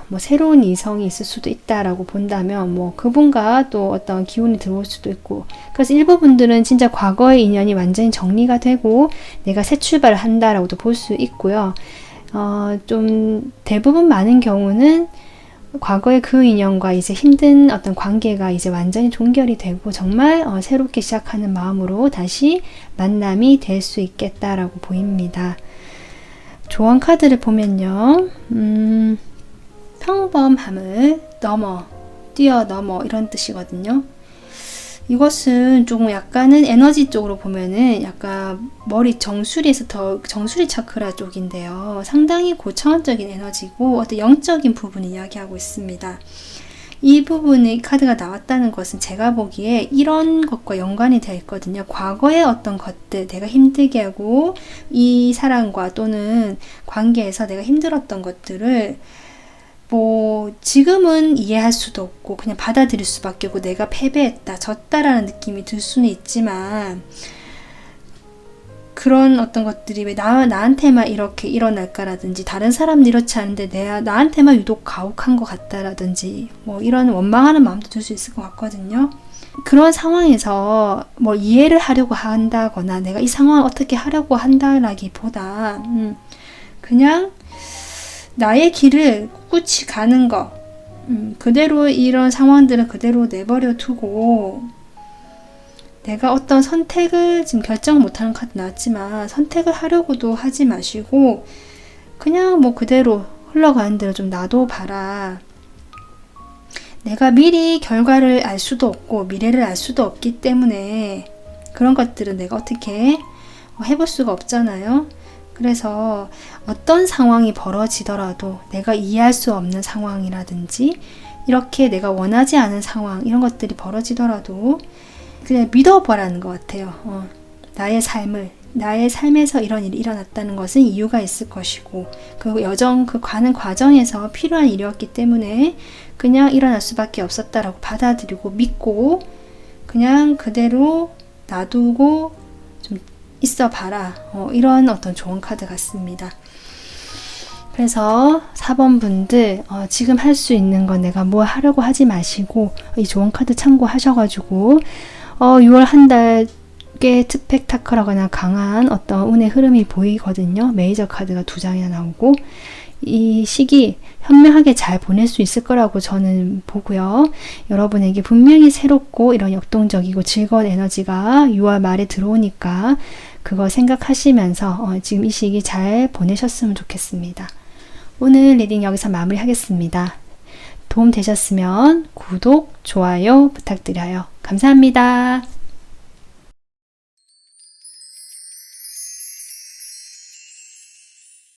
뭐 새로운 이성이 있을 수도 있다라고 본다면 뭐 그분과 또 어떤 기운이 들어올 수도 있고 그래서 일부 분들은 진짜 과거의 인연이 완전히 정리가 되고 내가 새 출발을 한다라고도 볼 수 있고요. 좀 대부분 많은 경우는 과거의 그 인연과 이제 힘든 어떤 관계가 이제 완전히 종결이 되고 정말 새롭게 시작하는 마음으로 다시 만남이 될 수 있겠다라고 보입니다. 조언 카드를 보면요. 평범함을 뛰어넘어 이런 뜻이거든요. 이것은 조금 약간은 에너지 쪽으로 보면은 약간 머리 정수리에서 더 정수리 차크라 쪽인데요. 상당히 고차원적인 에너지고 어떤 영적인 부분을 이야기하고 있습니다. 이 부분의 카드가 나왔다는 것은 제가 보기에 이런 것과 연관이 되어 있거든요. 과거의 어떤 것들, 내가 힘들게 하고 이 사람과 또는 관계에서 내가 힘들었던 것들을 뭐 지금은 이해할 수도 없고 그냥 받아들일 수밖에 없고 내가 패배했다, 졌다라는 느낌이 들 수는 있지만 그런 어떤 것들이 왜 나한테만 이렇게 일어날까라든지 다른 사람은 이렇지 않은데 나한테만 유독 가혹한 것 같다라든지 뭐 이런 원망하는 마음도 들 수 있을 것 같거든요. 그런 상황에서 뭐 이해를 하려고 한다거나 내가 이 상황을 어떻게 하려고 한다라기보다 그냥 나의 길을 꿋꿋이 가는 거 그대로 이런 상황들은 그대로 내버려 두고 내가 어떤 선택을 지금 결정 못하는 카드 나왔지만 선택을 하려고도 하지 마시고 그냥 뭐 그대로 흘러가는 대로 좀 놔둬봐라. 내가 미리 결과를 알 수도 없고 미래를 알 수도 없기 때문에 그런 것들은 내가 어떻게 해볼 수가 없잖아요. 그래서 어떤 상황이 벌어지더라도 내가 이해할 수 없는 상황이라든지 이렇게 내가 원하지 않은 상황 이런 것들이 벌어지더라도 그냥 믿어보라는 것 같아요. 나의 삶에서 이런 일이 일어났다는 것은 이유가 있을 것이고 그 가는 과정에서 필요한 일이었기 때문에 그냥 일어날 수밖에 없었다라고 받아들이고 믿고 그냥 그대로 놔두고 좀 있어 봐라. 이런 어떤 좋은 카드 같습니다. 그래서 4번 분들 지금 할 수 있는 건 내가 뭐 하려고 하지 마시고 이 좋은 카드 참고하셔가지고 6월 한 달 꽤 스펙타클하거나 강한 어떤 운의 흐름이 보이거든요. 메이저 카드가 2장이나 나오고 이 시기 현명하게 잘 보낼 수 있을 거라고 저는 보고요. 여러분에게 분명히 새롭고 이런 역동적이고 즐거운 에너지가 6월 말에 들어오니까 그거 생각하시면서 지금 이 시기 잘 보내셨으면 좋겠습니다. 오늘 리딩 여기서 마무리하겠습니다. 도움 되셨으면 구독, 좋아요 부탁드려요. 감사합니다.